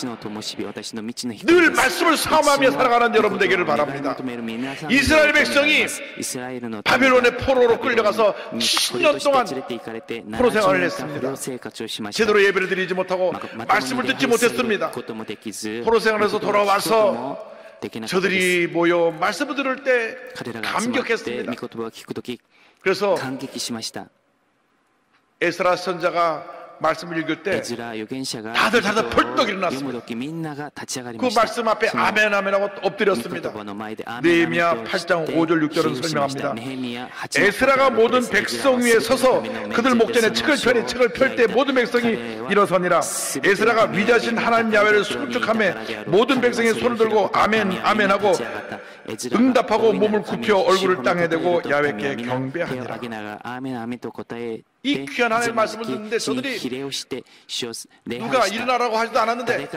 L: 늘 말씀을 사모하며 살아가는 여러분 되기를 바랍니다. 이스라엘 백성이 바벨론의 포로로 끌려가서 10년 동안 포로 생활을 했습니다. 제대로 예배를 드리지 못하고 말씀을 듣지 못했습니다. 포로 생활에서 돌아와서 저들이 모여 말씀을 들을 때 감격했습니다. 그래서 에스라 선자가
M: 말씀을 읽을 때
K: エズラ預言者が
M: 다들 다들
K: 御
M: 벌떡
K: 言を読む
M: 일어났습니다.
K: 時みんなが立ち上がり
M: 그
K: ました。
M: 말씀 앞에
K: その
M: 아멘 아멘 하고
K: 御
M: 엎드렸습니다.
K: 言葉の前でアーメン
M: 느헤미야
K: アーメンと
M: 8장
K: して
M: 5절 6절은
K: 祈しました
M: 설명합니다.
K: ネヘミヤ8の
M: 에스라가 모든 백성 위에 서서 그들 목전에 책을 펴니 책을 펼 때 모든 백성이 일어서니라. 에스라가 위대하신 하나님 야훼를 송축하며 모든 백성이 손을 들고 아멘 아멘 하고 응답하고 몸을 굽혀 얼굴을 땅에 대고 야훼께 경배하니라. 이 귀한 하나님의 말씀을 듣는데 저들이 누가 일어나라고 하지도 않았는데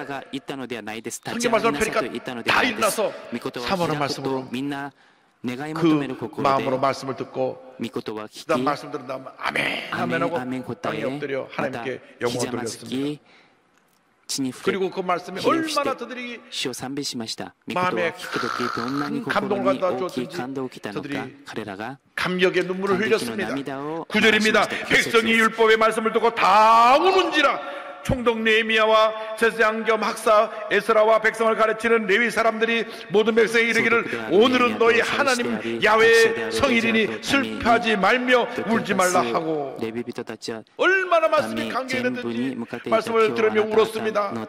M: 성경 말씀을 펴니까 다 일어나서 사모하는 말씀으로 그 마음으로 말씀을 듣고 그 다음 말씀 들은 다음 아멘 아멘 하고 땅에 엎드려 하나님께 영광을 돌렸습니다. 그리고 그 말씀이 얼마나 저들이 마음에 큰 감동을 갖다 줬든지 저들이 감격의 눈물을 흘렸습니다. 9절입니다. 백성이 율법의 말씀을 듣고 다 우는지라. 총독 느헤미야와 제사장 겸 학사 에스라와 백성을 가르치는 레위 사람들이 모든 백성에 이르기를 오늘은 너희 하나님 야훼의 성일이니 슬퍼하지 말며 울지 말라 하고 얼마나 말씀이 감격했는지 말씀을 들으며 울었습니다.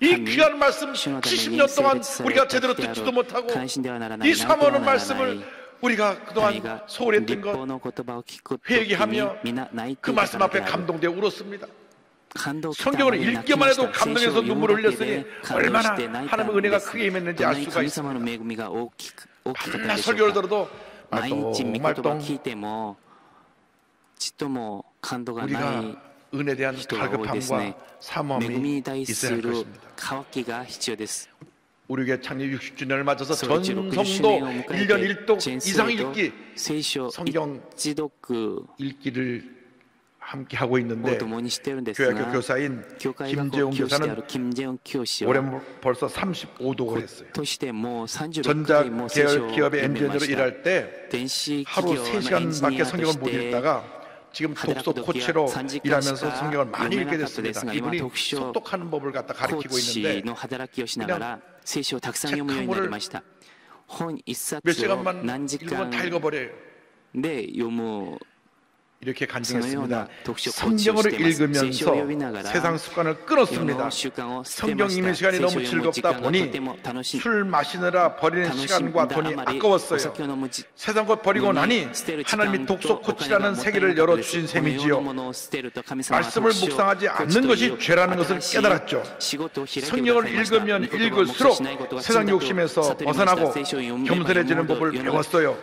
M: 이 귀한 말씀 70년 동안 우리가 제대로 듣지도 못하고 이 사모하는 말씀을 우리가 그동안 소홀했던 것 회개하며 그 말씀 앞에 감동되어 울었습니다. 성경을 읽기만 해도 감동해서 눈물을 흘렸으니 얼마나 하나님의 은혜가 크게 임했는지 알 수가 있습니다. 밤낮 설교를 들어도 말똥말똥 우리가 은혜에 대한 갈급함과 사모함이 있어야 할 것입니다. 우리 교회 창립 60주년을 맞아서 전 성도 1년 1독 이상 읽기 성경 읽기를 함께 하고 있는데 교회학교 교사인 김재웅 교사는 올해 벌써 35독을 했어요. 전자계열 기업의 엔지니어로 일할 때 하루 3시간밖에 성경을 못 읽다가 지금 독서 코치로 일하면서 성경을 많이 읽게 됐습니다. 이분이 속독하는 법을 갖다 가르치고 있는데 그냥 책 한 권을 몇 시간만 읽으면 다 읽어버려요. 이렇게 간증했습니다. 성경을 읽으면서 세상 습관을 끊었습니다. 성경 읽는 시간이 너무 즐겁다 보니 술 마시느라 버리는 시간과 돈이 아까웠어요. 세상 것 버리고 나니 하나님이 독서 코치라는 세계를 열어주신 셈이지요. 말씀을 묵상하지 않는 것이 죄라는 것을 깨달았죠. 성경을 읽으면 읽을수록 세상 욕심에서 벗어나고 겸손해지는 법을 배웠어요.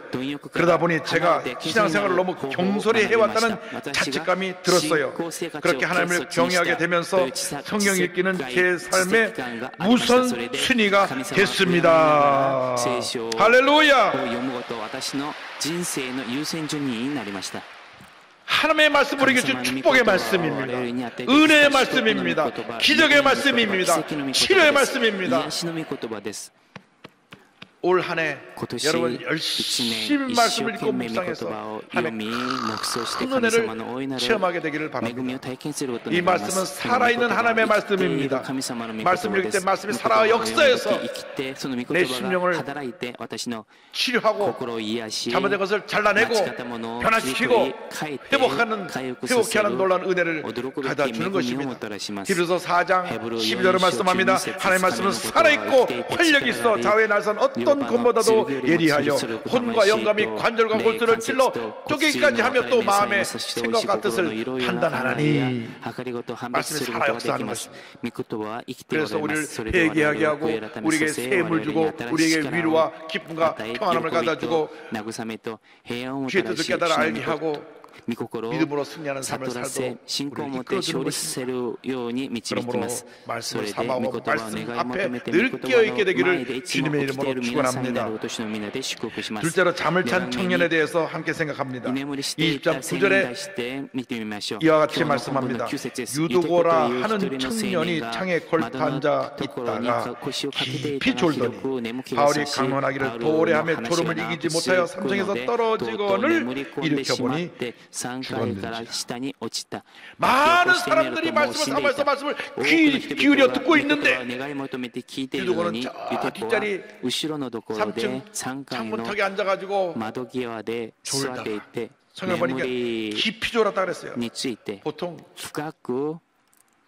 M: 그러다 보니 제가 신앙생활을 너무 경솔히 해왔다는 자책감이 들었어요. 그렇게 하나님을 경외하게 되면서 성경 읽기는 제 삶의 우선 순위가 됐습니다. 할렐루야! 하나님의 말씀 우리에게 준 축복의 말씀입니다. 은혜의 말씀입니다. 기적의 말씀입니다. 치료의 말씀입니다. 올 한 해 여러분 열심히 말씀을 읽고 묵상해서 하나님의 큰 은혜를 체험하게 되기를 바랍니다. 이 말씀은 살아있는 하나님의 말씀입니다. 말씀 읽을 때 말씀이 살아 역사해서 내 심령을 치료하고 잘못된 것을 잘라내고 변화시키고 회복케 하는 놀라운 은혜를 가져다 주는 것입니다. 히브리서 4장 12절을 말씀합니다. 하나님의 말씀은 살아있고 활력이 있어 좌우에 날선 어떤 검보다도 예리하여 혼과 영감이 관절과 골수를 찔러 쪼개기까지 하며 또 마음의 생각과 뜻을 판단하나니 말씀이 살아 역사하는 것입니다. 그래서 우리를 회개하게 하고 우리에게 샘을 주고 우리에게 위로와 기쁨과 평안함을 가져주고 주의 뜻을 깨달아 알게 하고 믿음으로 승리하는 삶을 살도록 우리를 이끌어주는 것입니다. 그러므로 말씀을 사모하고 말씀 앞에 늘 깨어있게 되기를 주님의 이름으로 축원합니다. 둘째로 잠을 찬 청년에 대해서 함께 생각합니다. 20장 9절에 이와 같이 말씀합니다. 유두고라 하는 청년이 창에 걸터 앉아 있다가 깊이 졸더니 바울이 강론하기를 도래하며 졸음을 이기지 못하여 삼성에서 떨어지거늘 일으켜보니 많은 사람들이 말씀을 삼아서 말씀을 귀 기울여 듣고 있는데 유두고는 저 뒷자리 3층 창문턱에 앉아가지고 졸다. 성경 보니까 깊이 졸았다 그랬어요. 보통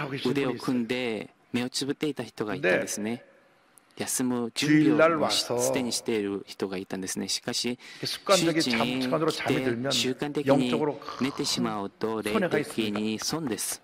M: 하고 계신
K: 腕を
M: 분이
K: 組
M: 있어요.
K: んで目をつぶっていた人がいたんですね。休む準
M: 주일날
K: 備をもう
M: 와서
K: すでにしている人がいたんですね。しかし、週
M: 습관적인
K: 一に
M: 습관으로
K: 来
M: 잠이
K: て
M: 들면
K: 習慣的に
M: 영적으로
K: 寝てしまうと霊
M: 손해가
K: 的に損です。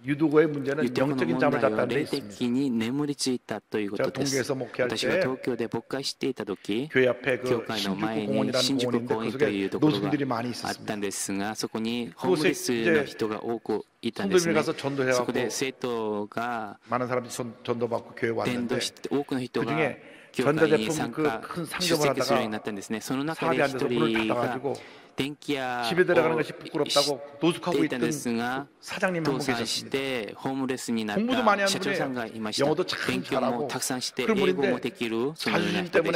M: 유두고의 문제는
K: ユトコの
M: 영적인
K: 問
M: 잠을
K: 題は
M: 잤다는 데
K: 霊
M: 있습니다.
K: 的に眠りついたということ
M: 제가
K: です。
M: 동계에서 목회할
K: 私が
M: 때
K: 東京で牧会していた時、
M: 교회 앞에
K: 教
M: 그
K: 会の前
M: 신주쿠
K: に
M: 공원이라는
K: 新宿
M: 공원인데
K: 公園
M: 그
K: という
M: 속에
K: ところが
M: 노숙들이 많이
K: あっ
M: 있었습니다.
K: たんですが、そこにホームレスの人が多くいたんです
M: 성도님이
K: ね。
M: 가서 전도해갖고
K: そこで生徒が
M: 많은 사람들이 전도받고 교회
K: 伝道
M: 왔는데
K: して多くの人が
M: 그중에
K: 教会に
M: 전자제품
K: 参
M: 그
K: 加
M: 큰
K: 出
M: 상점을
K: 席するように
M: 하다가
K: なったんですね。その中
M: 사업이
K: で
M: 안
K: 一
M: 돼서 문을
K: 人が
M: 닫아가지고
K: 電気屋
M: 집에 들어가는
K: を
M: 것이
K: し
M: 부끄럽다고
K: て
M: 노숙하고
K: いたん
M: 있던
K: ですが、
M: 사장님
K: 倒
M: 한 분
K: 産し
M: 계셨습니다.
K: てホームレスになっ
M: 공부도 많이
K: た
M: 하는
K: 社長さんがいました。
M: 영어도 참
K: 勉強も
M: 잘하고
K: たくさんして、
M: 그런
K: 英語
M: 분인데
K: もできるそのような
M: 자존심
K: 人で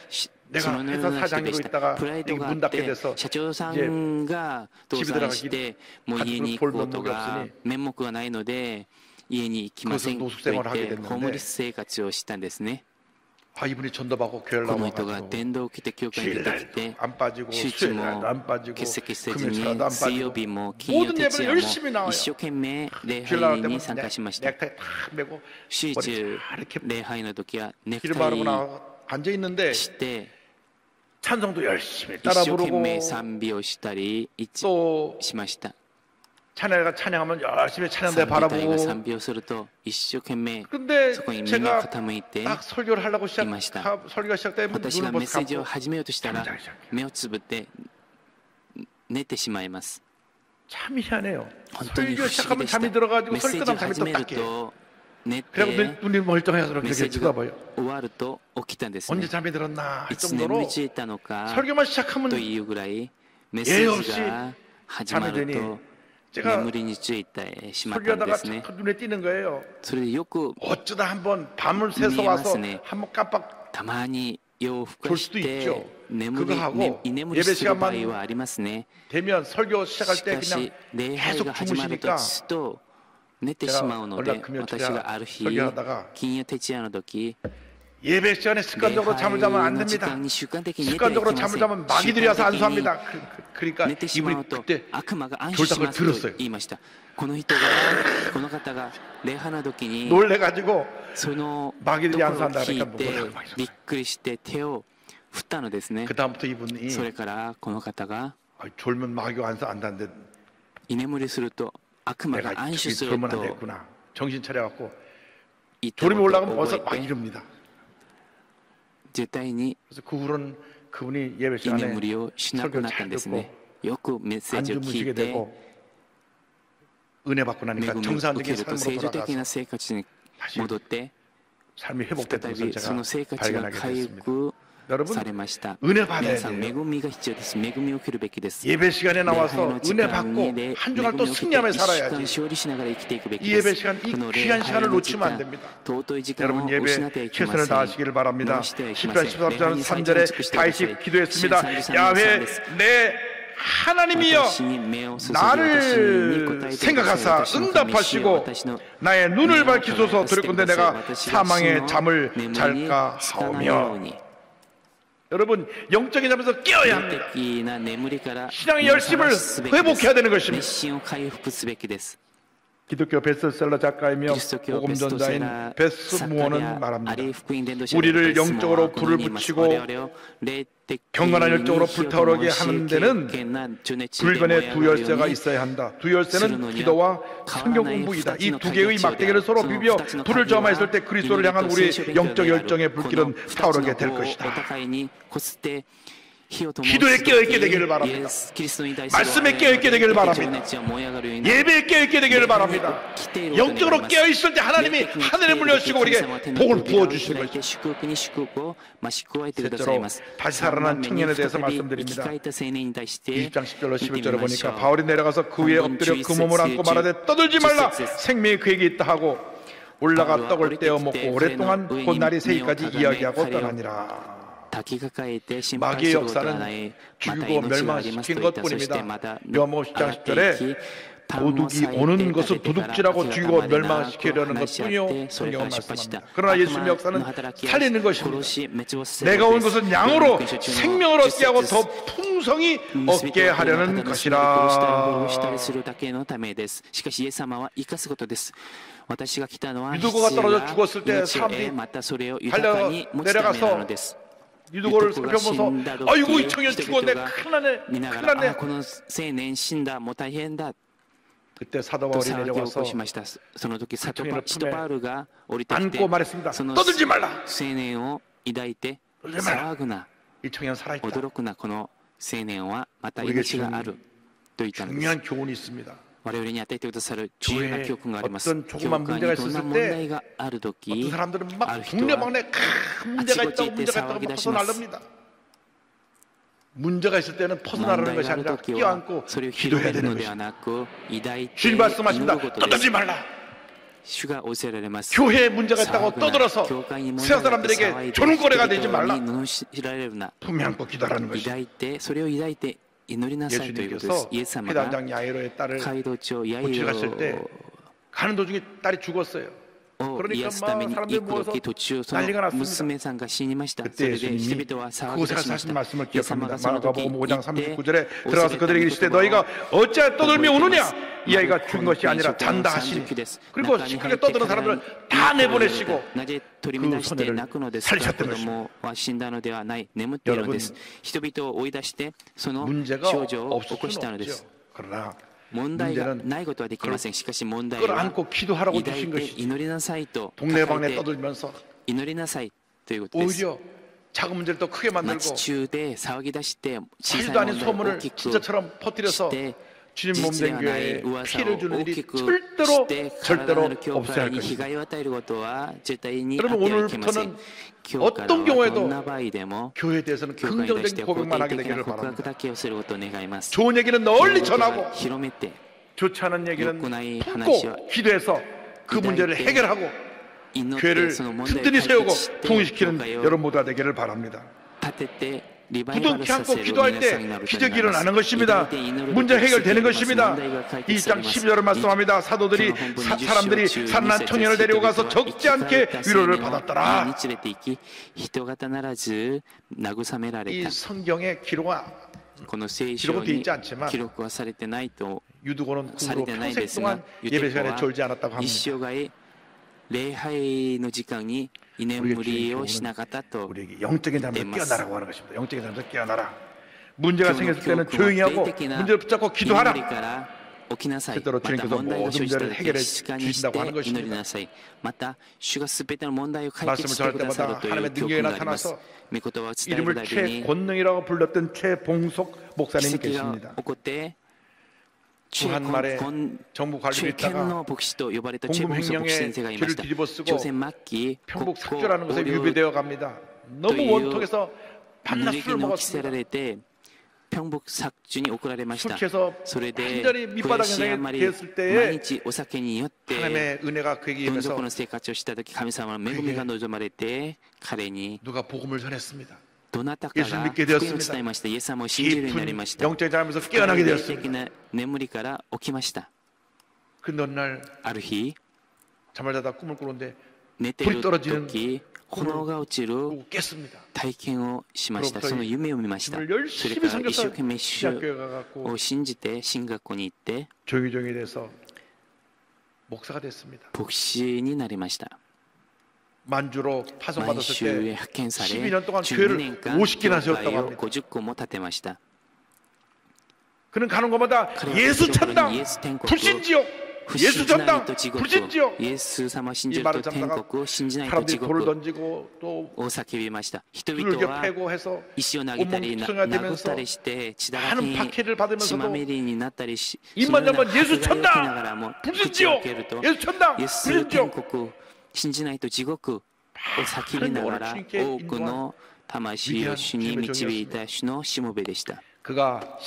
K: し
M: 때문에
K: そ
M: 내가
K: のよう
M: 회사
K: な人で
M: 사장으로
K: した。
M: 있다가
K: プライド
M: 여기
K: があ
M: 문
K: っ
M: 닫게
K: て、
M: 돼서
K: 社長さ
M: 이제
K: んが倒
M: 집에
K: 産して、もう家に行くことが面目がないので、家に行きませんと言って、ホームレス生活をしたんですね。
M: 아, 이분이 전도받고 교회를
K: この人が
M: 나와가지고
K: 伝道を受けて教会に出てきて、
M: 안 빠지고
K: 週中
M: 수요일날도
K: も
M: 안 빠지고
K: 欠席せず
M: 금요일날도
K: に
M: 안
K: 水曜
M: 빠지고
K: 日も金曜
M: 모든
K: 徹
M: 예배를
K: 夜も
M: 열심히 나와요.
K: 一生懸命礼
M: 교회 나올
K: 拝に
M: 때면
K: 参加しました。
M: 넥타이 다 메고
K: 週
M: 머리
K: 中
M: 다 이렇게
K: 礼拝の時はネク
M: 기름
K: タ
M: 바르고
K: イ
M: 나와 앉아 있는데
K: して
M: 찬송도 열심히
K: 一
M: 따라
K: 生懸
M: 부르고
K: 命賛美をしたり
M: 또
K: しました。
M: 찬양가 찬양하면 열심히 찬양대
K: 賛美隊が
M: 바라보고
K: 賛美をすると一生懸命
M: 근데
K: そこに耳を
M: 제가
K: 傾いて
M: 딱 설교를 하려고
K: いました。
M: 설교가 시작되면
K: 私が
M: 눈을
K: メッセー
M: 벌써
K: ジを
M: 감고
K: 始めようとしたら目をつぶって寝てしまいます。
M: 참 희한해요.
K: 本当に不
M: 설교
K: 思議
M: 시작하면
K: でした
M: 잠이 들어가지고
K: メッセ
M: 설교
K: ージを
M: 끝나면 잠이
K: 始
M: 또
K: める
M: 딱 깨요.
K: と寝て
M: 그래고 눈이 멀쩡해서
K: メッ
M: 그렇게
K: セージが
M: 쳐다봐요.
K: 終わると起きたんです
M: 언제
K: ね。
M: 잠이 들었나 할
K: いつ眠
M: 정도로
K: りついたのか
M: 설교만 시작하면
K: というぐらいメッセージが始まると
M: 제가
K: 眠りについてしまったんで
M: 설교하다가
K: すね。
M: 자꾸 눈에 띄는 거예요.
K: それでよく
M: 어쩌다 한번 밤을 새서 와서 한번 깜빡
K: たまに夜を更か
M: 졸
K: し
M: 수도
K: て
M: 있죠.
K: 眠
M: 그거
K: り、
M: 하고
K: 居眠り
M: 예배
K: する場合
M: 시간만
K: はありますね。
M: 되면 설교 시작할
K: し
M: 때
K: か
M: 그냥
K: し礼拝
M: 계속
K: が始まると
M: 주무시니까
K: ずっと寝てしまうので
M: 제가 월요일
K: 私がある日
M: 설교하다가
K: 金曜徹夜の時
M: 예배 시간에
K: 礼
M: 습관적으로
K: 拝
M: 잠을 자면 안
K: の時
M: 됩니다.
K: 間に習慣的に寝てはいけ
M: 습관적으로
K: ませ
M: 잠을
K: ん。
M: 자면
K: 習
M: 마귀들이 와서
K: 慣的に
M: 안수합니다. 그러니까
K: 寝てしま
M: 이분이
K: うと
M: 그때
K: 悪魔が安心し
M: 졸다가
K: ますと
M: 들었어요.
K: 言いました。この人がこの方が礼拝の時に
M: 놀래가지고
K: そのと
M: 마귀들이
K: ころを
M: 안수한다
K: 聞い
M: 그러니까
K: て
M: 놀라고 막
K: びっくりして手を振ったのですね。
M: 그다음부터 이분이
K: それからこの方が
M: 졸면 마귀가 안수한다는데
K: 居眠りすると悪魔
M: 내가
K: が安心する
M: 졸면 안
K: と
M: 되겠구나. 정신 차려갖고
K: 言った
M: 졸음이
K: ことを
M: 올라가면 어서
K: 覚
M: 막
K: えて
M: 이럽니다.
K: 絶対に
M: 그래서 그 후로는 그분이 예배
K: 居
M: 시간에
K: 眠りをしなくなったんですね。よくメッセー
M: 안
K: ジを聞
M: 주무시게
K: いて
M: 되고 은혜 받고
K: 恵
M: 나니까
K: みを受け
M: 정상적인
K: ると
M: 삶으로
K: 正常的
M: 돌아가서
K: な生活に戻って
M: 삶이
K: 再
M: 회복된 것을
K: びその
M: 제가
K: 生活が
M: 발견하게
K: 回
M: 됐습니다.
K: 復
M: 여러분
K: されました。
M: 은혜 받아야
K: 皆さん恵
M: 돼요.
K: みが必要です。恵みを受けるべきです。
M: 예배 시간에
K: 礼拝
M: 나와서
K: の時
M: 은혜
K: 間
M: 받고
K: にで
M: 한
K: 恵
M: 주간
K: み
M: 또
K: を受けて
M: 승리하며
K: 一週間
M: 살아야지.
K: 勝利しながら生きていくべき
M: 이
K: で
M: 예배
K: す。
M: 시간, 이
K: この礼
M: 귀한
K: 拝
M: 시간을
K: の
M: 놓치면
K: 時間
M: 안 됩니다.
K: 尊い時間
M: 여러분
K: を失ってはい
M: 예배
K: けま
M: 최선을
K: せん。
M: 다하시기를 바랍니다.
K: 無理してはいけません。
M: 10편
K: 礼拝
M: 13편
K: に最善を尽
M: 3절에
K: くしてください。
M: 다윗이 기도했습니다.
K: 詩33
M: 야훼
K: です。
M: 내 하나님이여
K: 私に目を注ぎ、私に
M: 나를
K: 答えてください。
M: 생각하사
K: 私の神主よ、
M: 응답하시고
K: 私の
M: 나의 눈을
K: 目を
M: 밝히소서
K: 輝かせてく
M: 두렵건대
K: ださい。
M: 내가
K: 私が死
M: 사망의
K: の
M: 잠을
K: 眠りに
M: 잘까
K: つかないよう
M: 하오며
K: に。
M: 여러분 영적인 잠에서 깨어야
K: 霊
M: 합니다.
K: 的な眠りから
M: 신앙의
K: 目を
M: 열심을
K: 覚ますべきです。
M: 회복해야 되는
K: 熱
M: 것입니다.
K: 心を回復すべきです。
M: 기독교 베스트셀러 작가이며
K: キリスト教ベストセ
M: 복음전자인
K: ラー
M: 베스
K: 作家で
M: 무어는
K: あ
M: 말합니다.
K: り福音伝道者の
M: 우리를
K: ベスモア
M: 영적으로
K: はこのよう
M: 불을
K: に言います
M: 붙이고
K: 我々を霊的
M: 경건한
K: に
M: 열정으로
K: 火を
M: 불타오르게
K: 灯し
M: 하는 데는
K: 敬虔な情熱で燃え
M: 불변의
K: 上
M: 두
K: がるよう
M: 열쇠가
K: に
M: 있어야 한다. 두 열쇠는
K: 스르노니아
M: 기도와 성경
K: 가와나의
M: 공부이다. 이
K: 2つの
M: 두 개의
K: 가격치여야
M: 막대기를 서로
K: 그
M: 비벼
K: 2つの
M: 불을
K: 鍵は
M: 점화했을 때 그리스도를 향한 우리 영적 열정의 불길은
K: この
M: 타오르게
K: 2つ
M: 될
K: の棒をお
M: 것이다.
K: 互いにこすって火を灯す
M: 기도에
K: 時
M: 깨어있게 되기를 바랍니다.
K: イエスキリストに対する
M: 말씀에 깨어있게 되기를
K: 情
M: 바랍니다.
K: 熱が燃え上がるようになる
M: 예배에 깨어있게 되기를 바랍니다. 영적으로 깨어있을 때 하나님이 하늘을 물려주시고 우리에게 복을 부어주시는 것입니다. 셋째로 다시 살아난 청년에 대해서 말씀드립니다. 20장 10절로 11절을 보니까 바울이 내려가서 그 위에 엎드려 그 몸을 안고 말하되 떠들지 말라 생명이 그에게 있다 하고 올라가 떡을 떼어 먹고 오랫동안 곧 날이 새기까지 이야기하고 떠나니라. 마귀의 역사는 죽이고 멸망시킨 것뿐입니다. 요한복음 10장 10절에 도둑이 오는 것을 도둑질하고 죽이고 멸망시키려는 것뿐이요 성경은 말씀합니다. 그러나 예수님의 역사는 살리는 것입니다. 내가 온 것은 양으로 생명을 얻게 하고 더 풍성히 얻게 하려는 것이라. 유두고가 떨어져 죽었을 때 사람들이 달려 내려가서 유두고를 살펴보면서 아이고 이 청년 죽었네 큰일 났네 큰일 났네 그때 사도
K: と
M: 바울이
K: 騒ぎを起
M: 내려와서
K: こしました。その時、使徒
M: 청년을
K: パウルが降りてきて
M: 안고 말했습니다.
K: その
M: 떠들지
K: 青
M: 말라.
K: 年を抱いて
M: 떠들지 말라.
K: 騒ぐな、
M: 이 청년 살아있다.
K: 驚くな、この青年はまた
M: 우리에게
K: 命があると言ったのです。
M: 중요한 교훈이 있습니다.
K: 我々に与えてくださる重要な教訓があります。
M: 어떤
K: 教
M: 조그만
K: 会
M: 문제가
K: にどんな
M: 있었을
K: 問
M: 때
K: 題があるとき、
M: 어떤 사람들은
K: あ
M: 막
K: る人は
M: 동네방네 문제가 있다고 문제가 있다고 막 퍼져나릅니다. 문제가 있을 때는 퍼져나르는 것이 아니라 껴안고 기도해야 되는 것입니다. 주님 말씀하십니다. 떠들지 말라. 교회에 문제가 있다고 떠들어서 세상 사람들에게 조롱거리가 되지 말라. 품에 안고 기도하라는 것입니다. 예수님께서 회단장 야이로의 딸을 고치러 갔을 때 가는 도중에 딸이 죽었어요. 그러니까 막 사람들이 모여서 난리가 났습니다. 그때 예수님이 그곳에 가서 하신 말씀을 기억합니다. 마가복음 5장 39절에 들어가서 그들에게 이르시되 너희가 어찌하여 떠들며 우느냐? 이 아이가 죽은 것이 아니라 잔다 하시니. 그리고 시크하게 떠드는 사람들은 다 내보내시고 그 소녀를 살리셨다는 것입니다. 여러분, 문제가 없을 수는 없죠. 그러나
K: 問題がないことはできません。しかし問題は抱いて祈りなさいと書いて祈りなさいということです。町中で騒ぎ出して小さい問題を大きくして
M: 주님 몸 된 교회에 피해를 주는 일이 절대로 없어야 할 것입니다. 여러분 오늘부터는 어떤 경우에도 교회에 대해서는 긍정적인 고백만 하게 되기를 바랍니다. 좋은 얘기는 널리 전하고 좋지 않은 얘기는 품고 기도해서 그 문제를 해결하고 교회를 튼튼히 세우고 통일시키는 여러분 모두가 되기를 바랍니다. 부둥켜 안고 기도할 때 기적이 일어나는 것입니다. 문제 해결되는 것입니다. 2장 12절을 말씀합니다. 사도들이 사람들이 살아난 청년을 데리고 가서 적지 않게 위로를 받았더라. 이 성경에 기록은 되어 있지 않지만 유두고는 그 후로 평생 동안 예배 시간에 졸지 않았다고 합니다.
K: 礼拝の時間に居眠りをしなかったと言っています。
M: 영적인 삶에서 깨어나라. 문제가 생겼을 때는 조용히 하고 문제를 붙잡고 기도하라. 실제로 주님께서 모든 문제를 해결해 주신다고 하는 것입니다. 말씀을 전할 때마다 하나님의 능력이 나타나서 이름을 최권능이라고 불렀던 최봉석 목사님이 계십니다. 부한말에 정부 관리를 있다가 공금횡령에 죄를 뒤집어쓰고 평복 삭제라는 것에 유배되어 갑니다. 너무 원통해서 밤낮 술을 먹었습니다. 술 취해서 완전히 밑바닥에 되었을 때에 하나님의 은혜가 그에게 임해서 누가 복음을 전했습니다. 예수를 믿게 되었습니다. 깊은 영적인 잠에서 깨어나게 되었습니다. 그 어느 날 잠을 자다 꿈을 꾸는데 불이 떨어지는 꿈을 꾸고 깼습니다.
K: 体験をしました。その夢を見ました。それから一生懸命主を信じて進学校に行って牧師になりました。
M: 만주로 파송받았을 때 12년 동안
K: 12
M: 교회를 50개나 세웠다고 합니다.
K: 50個も建てました。
M: 그는 가는 곳마다 예수 천당, 불신지옥, 예수 천당, 불신지옥 이 말을 잡다가 사람들이 돌을 던지고 또 두들겨 패고 해서 온몸 투성이가 되면서 많은 박해를 받으면서도 입만 열면 예수 천당, 불신지옥, 예수 천당, 불신지옥
K: 信じないと地獄を叫びながら多くの魂を主に導いた主のしもべでした。彼が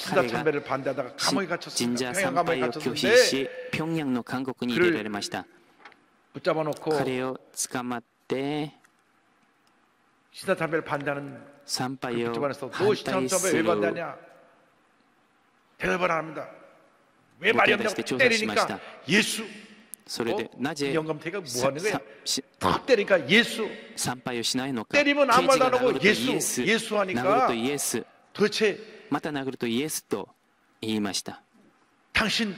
K: 神社参拝を拒否し、平壌の監獄に入れられました。彼を捕まって参拝を反対する
M: 왜 말이 안 되고 때리니까 예수
K: それでなぜ
M: 때리니까 예수
K: 参拝をしないのか
M: 때리면 아무 말도 안 하고 예수 예수
K: 殴る
M: 하니까
K: とイエス
M: 도대체
K: また殴るとイエスと言いました
M: 당신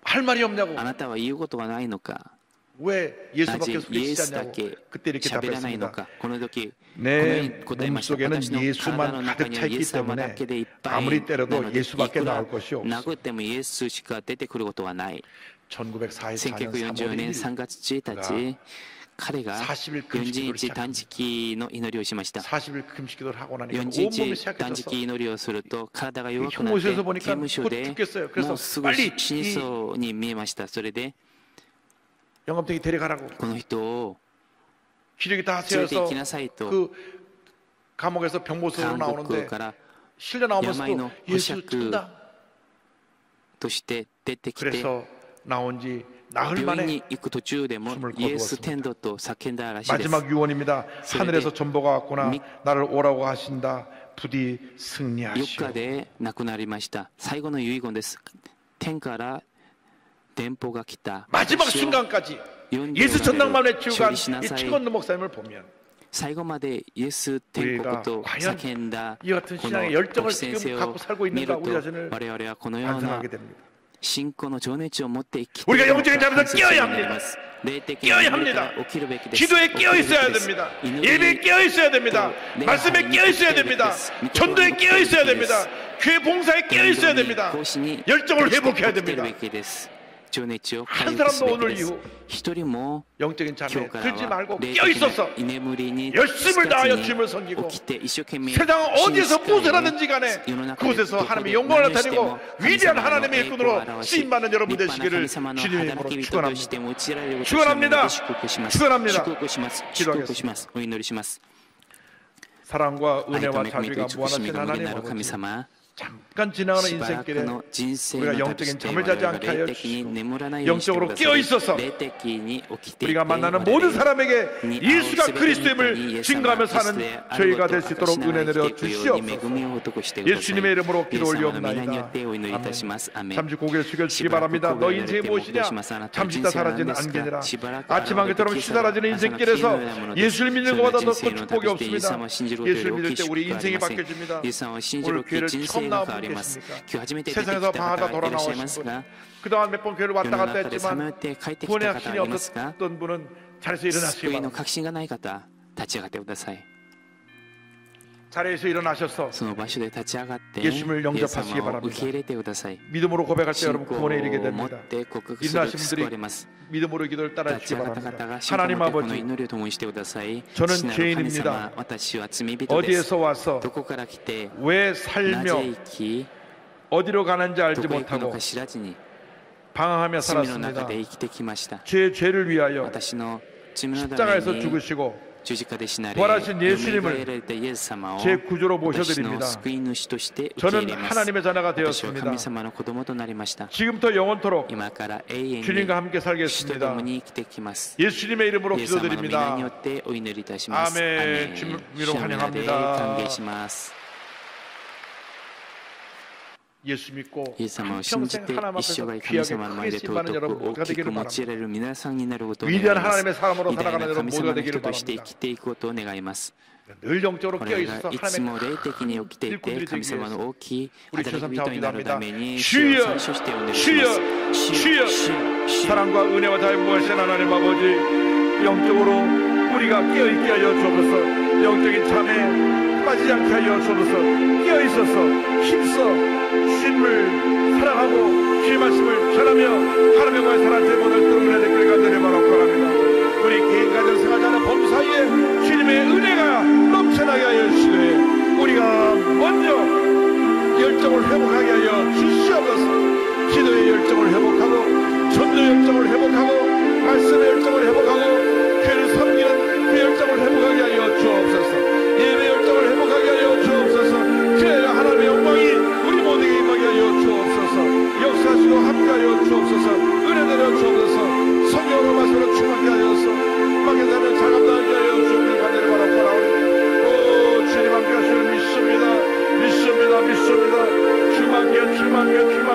M: 할 말이 없냐고
K: あなたは言うことはないのか
M: 왜
K: なぜ
M: 예수밖에
K: イエ
M: 소리치지
K: スだ
M: 않냐고
K: け
M: 그때 이렇게
K: 喋らないの
M: 답했습니다.
K: か。この時、この
M: 내
K: ように答えました。
M: 몸속에는
K: 私の体の
M: 예수만
K: 中
M: 가득
K: に
M: 차
K: はイエ
M: 있기
K: ス様だ
M: 때문에
K: けでいっぱい
M: 아무리
K: な
M: 때려도
K: ので、い
M: 예수밖에
K: くら
M: 나올 것이 없어.
K: 殴ってもイエスしか出てくることはない。
M: 1944년
K: 1944年
M: 3월
K: 3月1日、彼が
M: 40일
K: 40
M: 금식기도를
K: 日断食の祈りをしました。
M: 40일 금식기도를 하고 나니까
K: 40
M: 온몸이
K: 日断
M: 쇠약해졌어.
K: 食祈りをすると体が弱くなって
M: 혐오실에서 보니까
K: 刑務所
M: 곧
K: で
M: 죽겠어요.
K: も
M: 그래서
K: うすぐ
M: 빨리
K: 死にそうに見えました。それで
M: 영감탱이 데려가라고
K: この人を
M: 기력이 다
K: 連れて
M: 세어서
K: 行きなさいと
M: 그 감옥에서 병모습으로
K: 監獄
M: 나오는데
K: から
M: 실려
K: 病
M: 나오면서도
K: の保
M: 예수
K: 釈
M: 쩐다.
K: として出てきて
M: 그래서 나온 지 나흘
K: 病院
M: 만에
K: に行く途中でも
M: 숨을
K: イエス
M: 거두었습니다.
K: 天道と叫んだらしいです。
M: 마지막 유언입니다. 하늘에서 전보가 왔구나.
K: 미-
M: 나를 오라고 하신다. 부디
K: 4
M: 승리하시오.
K: 日で亡くなりました。最後の遺言です。天から電報が来た。
M: 마지막
K: 私を
M: 순간까지
K: 40
M: 예수 전당만 외치고 간
K: 処理しな
M: 이
K: さい。
M: 최건도 목사님을 보면
K: 最後までイエス天国と叫んだ
M: 이 같은
K: この
M: 신앙의 열정을
K: 牧師先
M: 지금
K: 生を
M: 갖고 살고
K: 見
M: 있는가
K: る
M: 우리
K: と
M: 자신을
K: 我々はこのような
M: 반성하게 됩니다.
K: 信仰の情熱を持って生きて
M: 우리가
K: いるの
M: 영적인
K: か
M: 잠에서
K: 反省するよ
M: 깨어야
K: うになり
M: 합니다.
K: ます。霊的な
M: 깨어야
K: 夢か
M: 합니다.
K: ら起きるべきです。
M: 기도에 깨어 있어야
K: 起きるべきです
M: 됩니다.
K: 祈り
M: 예배에 깨어 있어야 됩니다.
K: 또
M: 말씀에
K: 내가
M: 깨어 있어야
K: 하나님께
M: 됩니다.
K: 기도하겠습니다.
M: 전도에 깨어 있어야
K: 기도하겠습니다.
M: 됩니다. 교회 봉사에 깨어 있어야 됩니다.
K: 行使に
M: 열정을 회복해야
K: 起きている
M: 됩니다.
K: べきです。情熱を
M: 한
K: 回復す
M: 사람도
K: べき
M: 오늘
K: です
M: 이후 。
K: 一人も
M: 영적인
K: 今
M: 잠에
K: 日から
M: 들지
K: は
M: 말고
K: 霊
M: 깨어
K: 的
M: 있어서
K: な居眠りに
M: 열심을 다하여
K: つ
M: 주님을
K: かず
M: 섬기고
K: に起きて一生懸命
M: 세상 어디에서
K: 信じ
M: 무엇을
K: たい
M: 하든지 간에
K: 世の中で
M: 그곳에서
K: どこで
M: 하나님의 영광을
K: 何をして
M: 나타내고
K: も
M: 위대한
K: 神様の
M: 하나님의
K: 栄光を
M: 일꾼으로
K: 表し
M: 쓰임받는 여러분
K: 立派な
M: 되시기를
K: 神様の
M: 주님의
K: 働
M: 이름으로
K: き人として
M: 축원합니다.
K: 用いられることを
M: 축원합니다.
K: 祝福します。
M: 축원합니다.
K: 祝福します。祝福します。お祈りします。
M: 사랑과
K: 愛と
M: 은혜와
K: 恵みと
M: 자비가
K: 慈しみ
M: 무한하신
K: が無限
M: 하나님
K: なる神
M: 아버지
K: 様、
M: 잠깐 지나가는
K: しばらく
M: 인생길에
K: の人生
M: 우리가
K: の旅
M: 영적인
K: して
M: 잠을
K: 我
M: 자지
K: 々が
M: 않게 하여
K: 霊的に
M: 주시고
K: 眠らないようにしてく
M: 영적으로
K: だ
M: 깨어
K: さい。
M: 있어서
K: 霊的に起きていて
M: 우리가 만나는
K: 我々
M: 모든 사람에게
K: に
M: 예수가
K: 会う
M: 그리스도임을
K: 全ての人に
M: 증거하며
K: イエス様
M: 사는
K: である
M: 저희가
K: ことを
M: 될 수 있도록
K: 証しなが
M: 은혜
K: ら
M: 내려
K: 生きていくように恵
M: 주시옵소서.
K: みを施してください。
M: 예수님의 이름으로
K: イエス様の
M: 기도
K: 皆によ
M: 올리옵나이다.
K: ってお祈りいたします。アメン。
M: 잠시 고개를 숙여주시기
K: しばらく
M: 바랍니다.
K: こ
M: 너
K: うやられ
M: 인생이
K: て黙祷
M: 무엇이냐?
K: します。あなたの
M: 잠시
K: 人
M: 있다
K: 生は何
M: 사라지는
K: ですか？
M: 안개니라.
K: しばらく
M: 아침 안개처럼
K: 現れて消え
M: 시사라지는
K: 朝の
M: 인생길에서
K: 消えるようなものです。
M: 예수를 믿는
K: そんな
M: 것보다
K: 人
M: 더
K: 生
M: 큰
K: の
M: 축복이
K: 旅でイエス
M: 없습니다.
K: 様を信じることよ
M: 예수를
K: り大
M: 믿을
K: きい
M: 때
K: 祝
M: 우리
K: 福があり
M: 인생이
K: ません。
M: 바뀌어집니다.
K: イエス様を信じ
M: 오늘
K: ると
M: 교회를
K: 人
M: 처음
K: 生が
M: 나와
K: 変わります。
M: 보겠습니까?
K: 今日初めて出てきた
M: 세상에서
K: 方
M: 방황하다
K: がい
M: 돌아
K: らっしゃい
M: 나오신
K: ます
M: 분
K: が、
M: 그동안 몇 번 교회를
K: 世
M: 왔다
K: の
M: 갔다
K: 中でさまよ
M: 했지만
K: って帰ってき
M: 구원의
K: た方
M: 확신이
K: がいますが、
M: 없었던 분은 자리에서 일어나시기
K: 救いの
M: 바랍니다.
K: 確信がない方、立ち上がってください。
M: 자리에서 일어나셔서
K: その場所で立ち上がって、イエ
M: 예수님을
K: ス
M: 영접하시기
K: 様を
M: 바랍니다.
K: 受け入れてください。
M: 믿음으로 고백할 때
K: 信
M: 여러분
K: 仰
M: 구원에 이르게
K: を持っ
M: 됩니다.
K: て告白すると
M: 일어나신
K: 救わ
M: 분들이
K: れます。
M: 믿음으로 기도를 따라
K: 立ち
M: 주시기
K: 上がった方
M: 바랍니다.
K: が信仰を持
M: 하나님
K: ってこの
M: 아버지
K: 祈りを共にしてください。
M: 저는
K: 父なる神
M: 죄인입니다.
K: 様、私は罪人です。
M: 어디에서 와서
K: どこから来て、
M: 왜
K: なぜ
M: 살며
K: 生き、
M: 어디로 가는지
K: ど
M: 알지
K: こへ行くの
M: 못하고
K: か知らずに、
M: 방황하며
K: 罪の中
M: 살았습니다.
K: で生きてきました。
M: 제 죄를 위하여
K: 私の罪のため
M: 십자가에서
K: に
M: 죽으시고
K: 十字架で死なれ、
M: 부활하신
K: 蘇
M: 예수님을
K: られたイエス様を
M: 제 구주로
K: 私の
M: 모셔드립니다.
K: 救い主として受け入
M: 저는
K: れます。
M: 하나님의 자녀가
K: 私は
M: 되었습니다.
K: 神様の子供となりました。
M: 지금부터 영원토록
K: 今から永遠に
M: 주님과 함께
K: 主と
M: 살겠습니다.
K: 共に生きてきます。
M: 예수님의 이름으로
K: イエス様の皆に
M: 기도드립니다.
K: よってお祈りいたします。
M: 아멘.
K: アメン。
M: 주님으로
K: 主の皆で
M: 환영합니다.
K: 歓迎します。
M: 예수 믿고
K: イエス様を信じ
M: 평생
K: て
M: 하나님
K: 一生
M: 앞에서
K: 涯神
M: 귀하게
K: 様の前
M: 크게
K: で
M: 쓰임받는
K: 尊
M: 여러분
K: く
M: 모두가
K: 大きく
M: 되기를
K: 用い
M: 바랍니다.
K: られる皆さんになることを願い
M: 위대한
K: ます。
M: 하나님의 사람으로
K: 偉大
M: 살아가는
K: な
M: 여러분
K: 神様
M: 모두가
K: の
M: 되기를
K: 人として生
M: 바랍니다.
K: きていくことを願います。
M: 늘 영적으로
K: 我
M: 깨어
K: 々
M: 있어서
K: がいつも
M: 하나님의
K: 霊的に起きていて
M: 일꾼들이
K: 神
M: 되기
K: 様
M: 위해서
K: の大きい
M: 우리
K: 働
M: 주삼
K: き人になるた
M: 기도합니다.
K: めに主を最初してお願いします。
M: 주여, 주여, 사랑과 은혜와 자유 무하신 하나님 아버지, 영적으로 우리가 깨어있게 하여 주옵소서. 영적인 잠에 빠지지 않게 하여 주옵소서. 깨어있어서 힘써 주님을 사랑하고 주의 말씀을 전하며 하나님의 과의 사랑 제본을 뚫어내야 될 길을 간절히 바라고 바랍니다. 우리 개인 가정 생활자는 범사이에 주님의 은혜가 넘쳐나게 하여 주시되 우리가 먼저 열정을 회복하게 하여 주시옵소서. 기도의 열정을 회복하고 전도 열정을 회복하고 말씀의 열정을 회복하고 교회를 섬기는 그 열정을 회복하게 하여 주옵소서. 예배 열정을 회복하게 하여 주옵소서. 그래야 하나님의 영광이 우리 모두에게 임하게 하여 주옵소서. 역사하시고 함께하여 주옵소서. 은혜 내려 주옵소서. 성령으로 말씀으로 충만케 하여서 막에서는 자감당하게 하여 주옵소서. 간절히 바라고 오 주님 함께 하시는 믿습니다. 믿습니다. 믿습니다. 주만께 주만께 주만께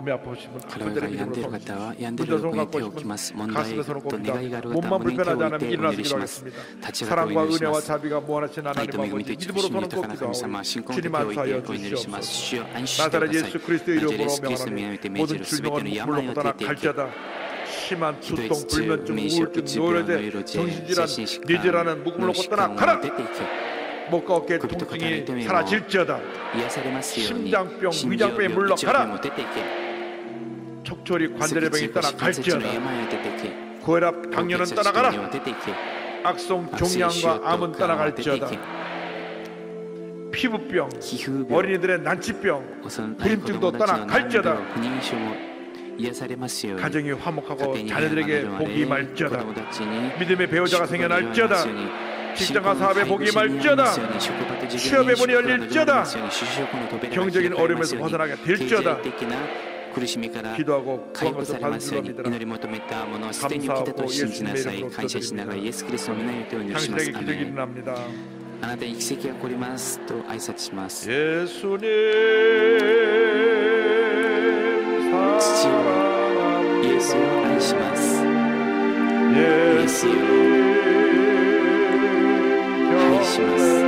M: 몸이 아프시면
K: 体が病んでいる方は病んでいる横に手を置きます。問題と願いがある方は
M: 몸만
K: 胸に手を
M: 불편하지
K: 置い
M: 않으면
K: てお祈り
M: 일어나시기로
K: します。
M: 하겠습니다.
K: 立ち上がってお
M: 사랑과
K: 祈りしま
M: 은혜와
K: す。
M: 자비가 무한하신
K: 愛
M: 하나님
K: と恵み
M: 아버지
K: と慈
M: 믿음으로
K: しみ
M: 손을
K: 豊かな
M: 꼽기도
K: 神様、
M: 하오니
K: 信仰の手
M: 주님
K: を置いて
M: 안수하여
K: お祈りします。
M: 주시옵소서.
K: 主よ安心してく
M: 나사렛
K: ださい。
M: 예수 그리스도
K: ナザレ
M: 이름으로
K: スキリストの皆によ
M: 명하노니
K: って命じ
M: 모든
K: るすべての
M: 질병은
K: 病
M: 물로
K: を
M: 떠나
K: 出ていけ。
M: 갈지어다. 심한 두통,
K: 기도의
M: 불면증,
K: 주,
M: 우울증, 노쇠제, 정신질환, 뇌질환은 무금으로 떠나 가라. 목과 어깨 통증이 사라질지어다. 심장병, 위장병에 물러가라. 척추리 관절의 병이 떠나 갈지어다. 고혈압, 당뇨는 떠나가라. 악성 종양과 암은 떠나갈지어다. 피부병, 어린이들의 난치병, 불임증도 떠나갈지어다. 가정이 화목하고 자녀들에게 복이 임할지어다. 믿음의 배우자가 생겨날지어다. 직장과 사업에 복이 임할지어다. 취업의 문이 열릴지어다. 경제적인 어려움에서 벗어나게 될지어다. 기도하고 구한 것을 받은 줄로 믿으라. 감사하고 예수님의 이름으로 기도드립니다. 당신에게 기적이 일어납니다.
K: あなたに奇跡が起こりますと挨拶します。
M: 예수님
K: 父よ、イエスを愛します。イエスよ、愛します。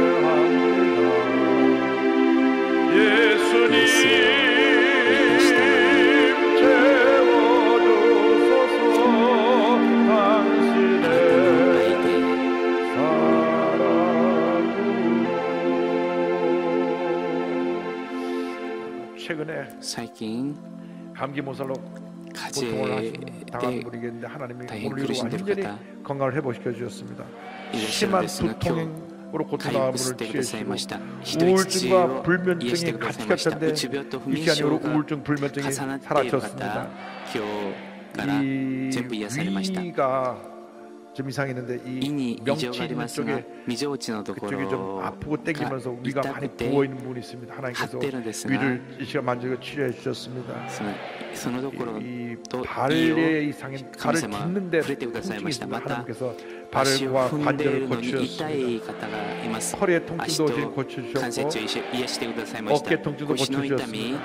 K: イエスよ、愛した
M: 최근에
K: 最近
M: 감기 모살로 고통을 당하는 분이 계는데 하나님이 오늘 이루어 완전히 건강을 회복시켜 주셨습니다. 심한 두통으로 고통당하는 분을 치유해주시고 우울증과 불면증이 같이 겹쳤는데 이 시간으로 우울증, 불면증이 사라졌습니다. 이 위가 좀 이상했는데 이 명치 있는 쪽에 그쪽이 좀 아프고 땡기면서 위가 많이 부어있는 부분이 있습니다. 하나님께서 위를 이 시간 만지고 치료해 주셨습니다. 이 발에 이상인 발을 딛는데 통증이 있습니다. 하나님께서 발과 관절을 고쳐주셨습니다. 허리에 통증도 지금 고쳐주셨고 어깨 통증도 고쳐주셨습니다.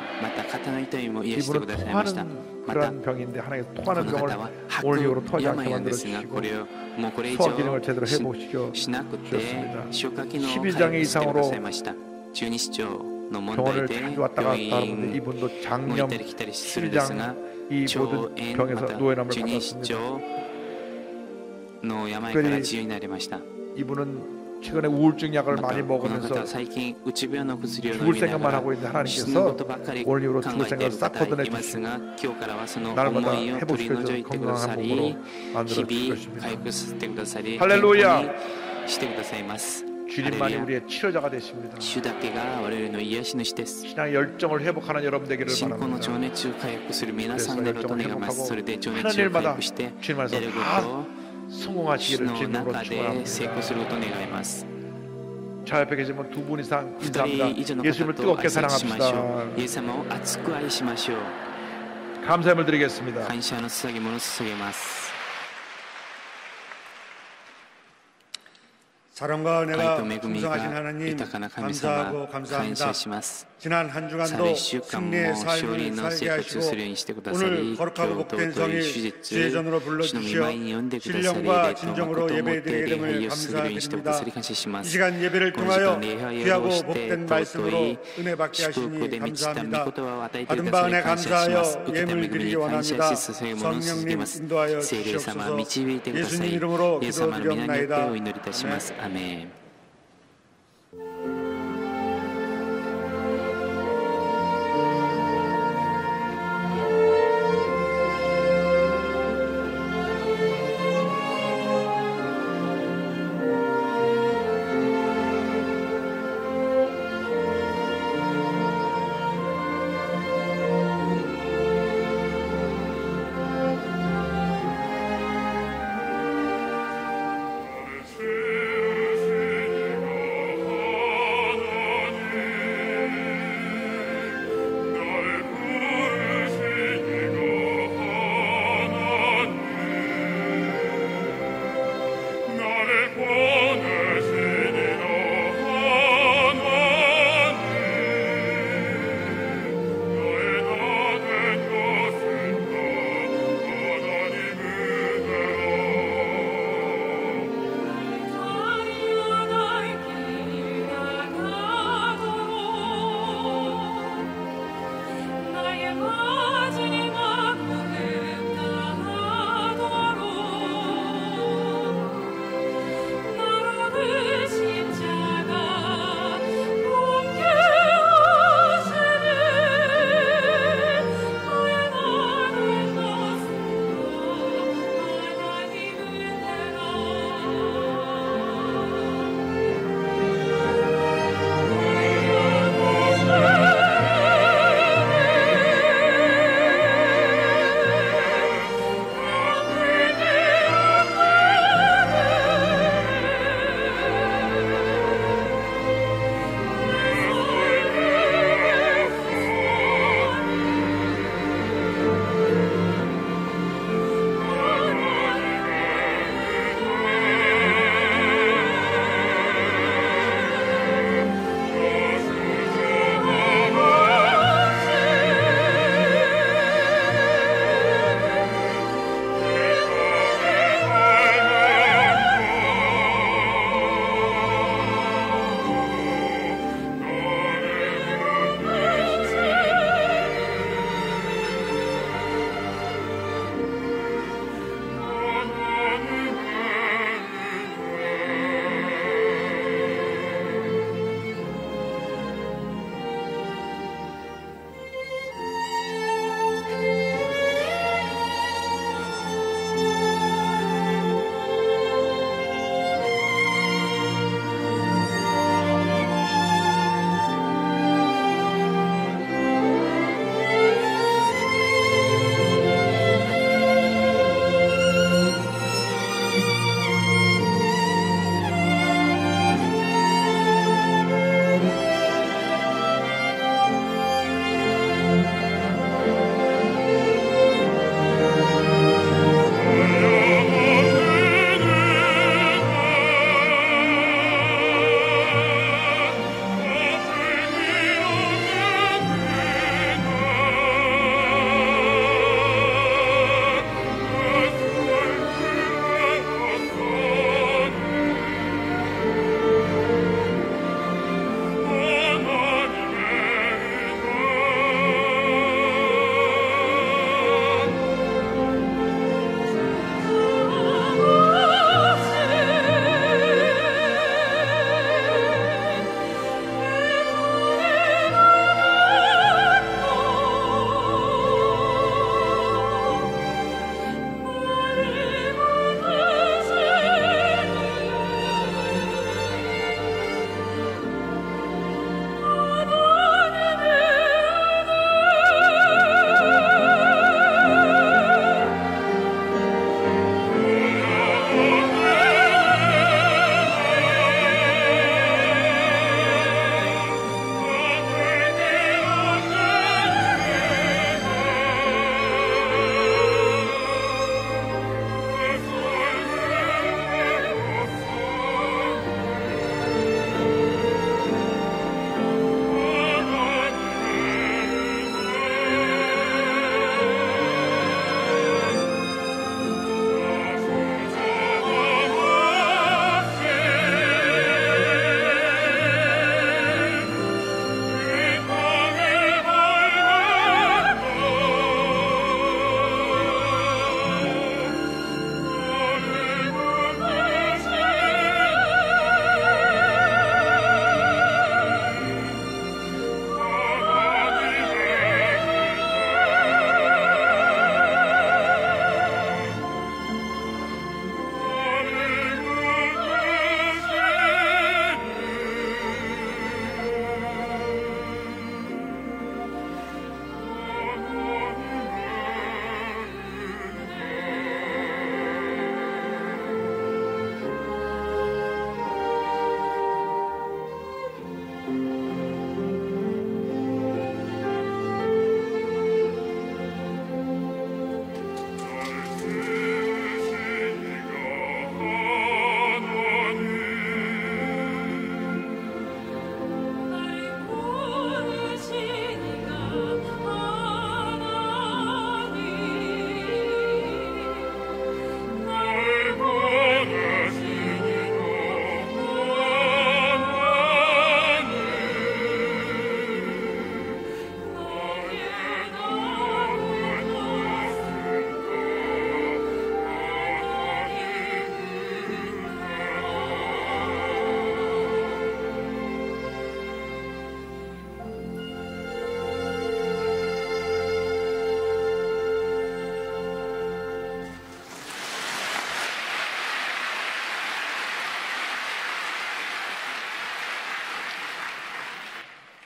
M: 이분은 토하는 그런 병인데 하나님께서 토하는 병을 오늘 이후로 토하지 않게 만들어주시고 소화 기능을 제대로 회복시켜 주셨습니다. 12장 이상으로 병원을 자주 왔다 갔다 하는데 이분도 장염, 실장 이 모든 병에서 노예남을 받았습니다. 특별히 이분은 최근에 우울증 약을 많이 먹으면서 죽을 생각만 하고 있는데 하나님께서 오늘 이후로 죽을 생각을 싹 걷어내 주시고 날마다 회복시켜 주셔서 건강한 몸으로 만들어 주실 것입니다. 할렐루야! 주님만이 우리의 치료자가 되십니다. 신앙의 열정을 회복하는 여러분 되기를 바랍니다. 그래서 열정을 회복하고 하는 일마다 주님 안에서 다 성공하시기를 주님으로 축원합니다. 저 옆에 계시면 두 분 이상 인사합니다. 예수님을 뜨겁게 사랑합시다. 감사함을 드리겠습니다.
N: 사랑과 은혜가 풍성하신 하나님 감사하고 감사합니다. 지난 한 주간도 승리의 삶을 살게 하시고 오늘 거룩하고 복된 성일 주의 전으로 불러주시어 신령과 진정으로 예배드리게 됨을 감사드립니다. 이 시간 예배를 통하여 귀하고 복된 말씀으로 은혜 받게 하시니 감사합니다. 받은 바 은혜 감사하여 예물 드리기 원합니다. 성령님 인도하여 주시옵소서. 예수님 이름으로 기도드리옵나이다.
K: 아멘.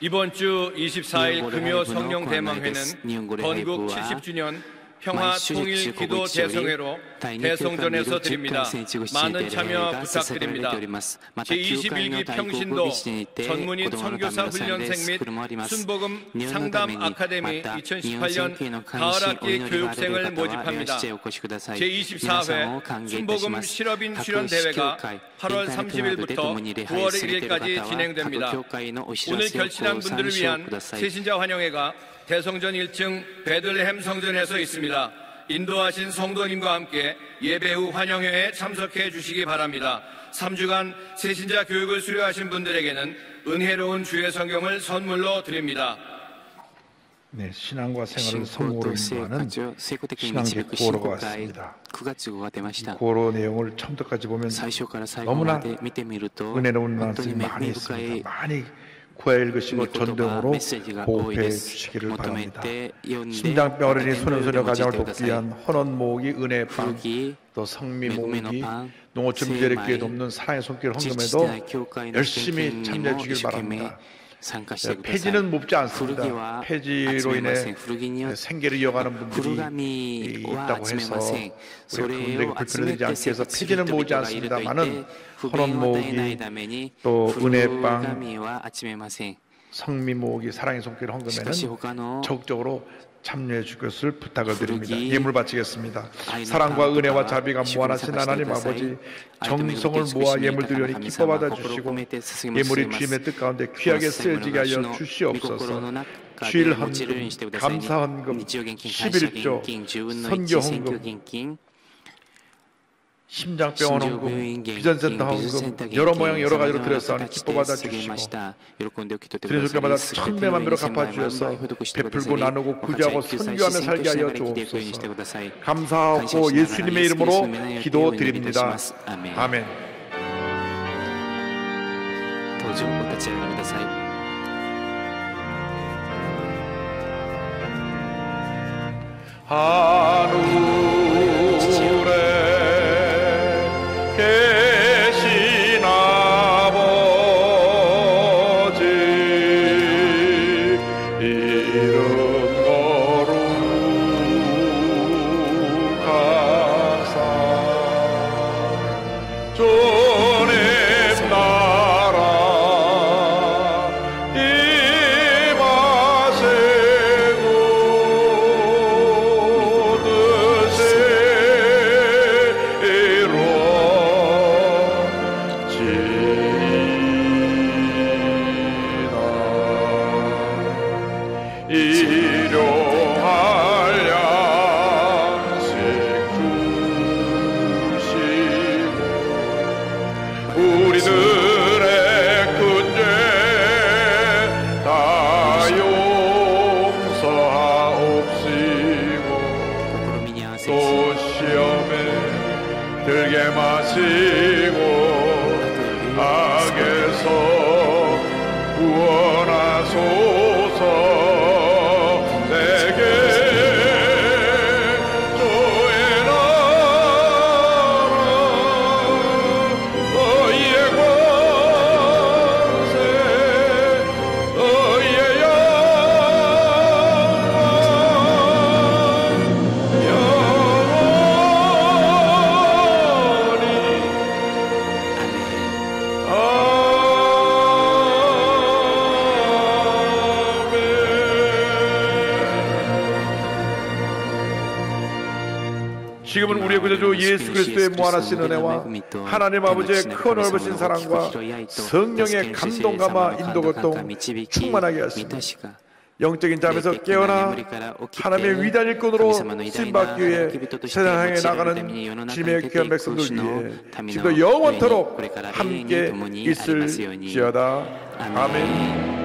J: 이번 주 24일 금요 성령 대망회는 건국 70주년 평화 통일 기도 대성회로 대성전에서 드립니다. 많은 참여 부탁드립니다. 제21기 평신도 전문인 선교사 훈련생 및 순복음 상담 아카데미 2018년 가을학기 교육생을 모집합니다. 제24회 순복음 실업인 출연 대회가 8월 30일부터 9월 1일까지 진행됩니다. 오늘 결신한 분들을 위한 새신자 환영회가 대성전 1층 베들레헴 성전에서 있습니다. 인도하신 성도님과 함께 예배 후 환영회에 참석해 주시기 바랍니다. 3주간 새신자 교육을 수료하신 분들에게는 은혜로운 주의 성경을 선물로 드립니다.
M: 네, 신앙과 생활을 성공으로 인도하는 신앙계 구호로가 왔습니다. 구호로 내용을 처음부터까지 보면 너무나 은혜로운 말씀이 많이 있습니다. 많이 구하여 읽으시고 전등으로 보호해 주시기를 바랍니다. 심장병 어린이 소년소녀 가정을 돕기 위한 헌원 모으기 은혜빵, 또 성미 모으기, 농어촌 미제를 기회 돕는 사랑의 손길 헌금에도 열심히 참여해 주길 바랍니다. 폐지는 몹지 않습니다. 폐지로 인해 생계를 이어가는 분들이 있다고 해서 우리 그분들에게 불편해지지 않기 위해서 폐지는 모으지 않습니다만은 헌원 모으기, 또 은혜빵, 성미 모으기, 사랑의 손길 헌금에는 적극적으로 참여해 줄 것을 부탁을 드립니다. 예물 바치겠습니다. 사랑과 은혜와 자비가 무한하신 하나님 아버지, 정성을 모아 예물 드리니 기뻐 받아주시고 예물이 주님의 뜻 가운데 귀하게 쓰여지게 하여 주시옵소서. 주일 헌금, 감사 헌금, 11조, 선교 헌금, 심장병원 헌금, 비전센터 헌금, 여러 모양 여러 가지로 드렸사오니 기뻐 받아주시고 드린 손길마다 천배만 배로 갚아주셔서 베풀고 나누고 구제하고 선교하며 살게 하여 주옵소서. 감사하고 예수님의 이름으로 기도드립니다. 아멘.
L: 계신 아버지 이름 거룩하사 주님 나라 임하시고 뜻이 일용할 양식 주시고 우리들의 큰 죄 다 용서하옵시고 또 시험에 들게 마시고 악에서 구원하소서. 내게 주의 나라 너희의 권세 너희의 영광 영원히 지금은 우리의 구주주 예수 그리스도의 무한하신 은혜와 하나님 아버지의 큰 넓으신 사랑과 성령의 감동감화 인도고통 충만하게 하시고 영적인 잠에서 깨어나 하나님의 위대한 일꾼으로 쓰임받기 위해 세상 향해 나가는 주님의 귀한 백성들 위해 지금도 영원토록 함께 있을지어다. 아멘.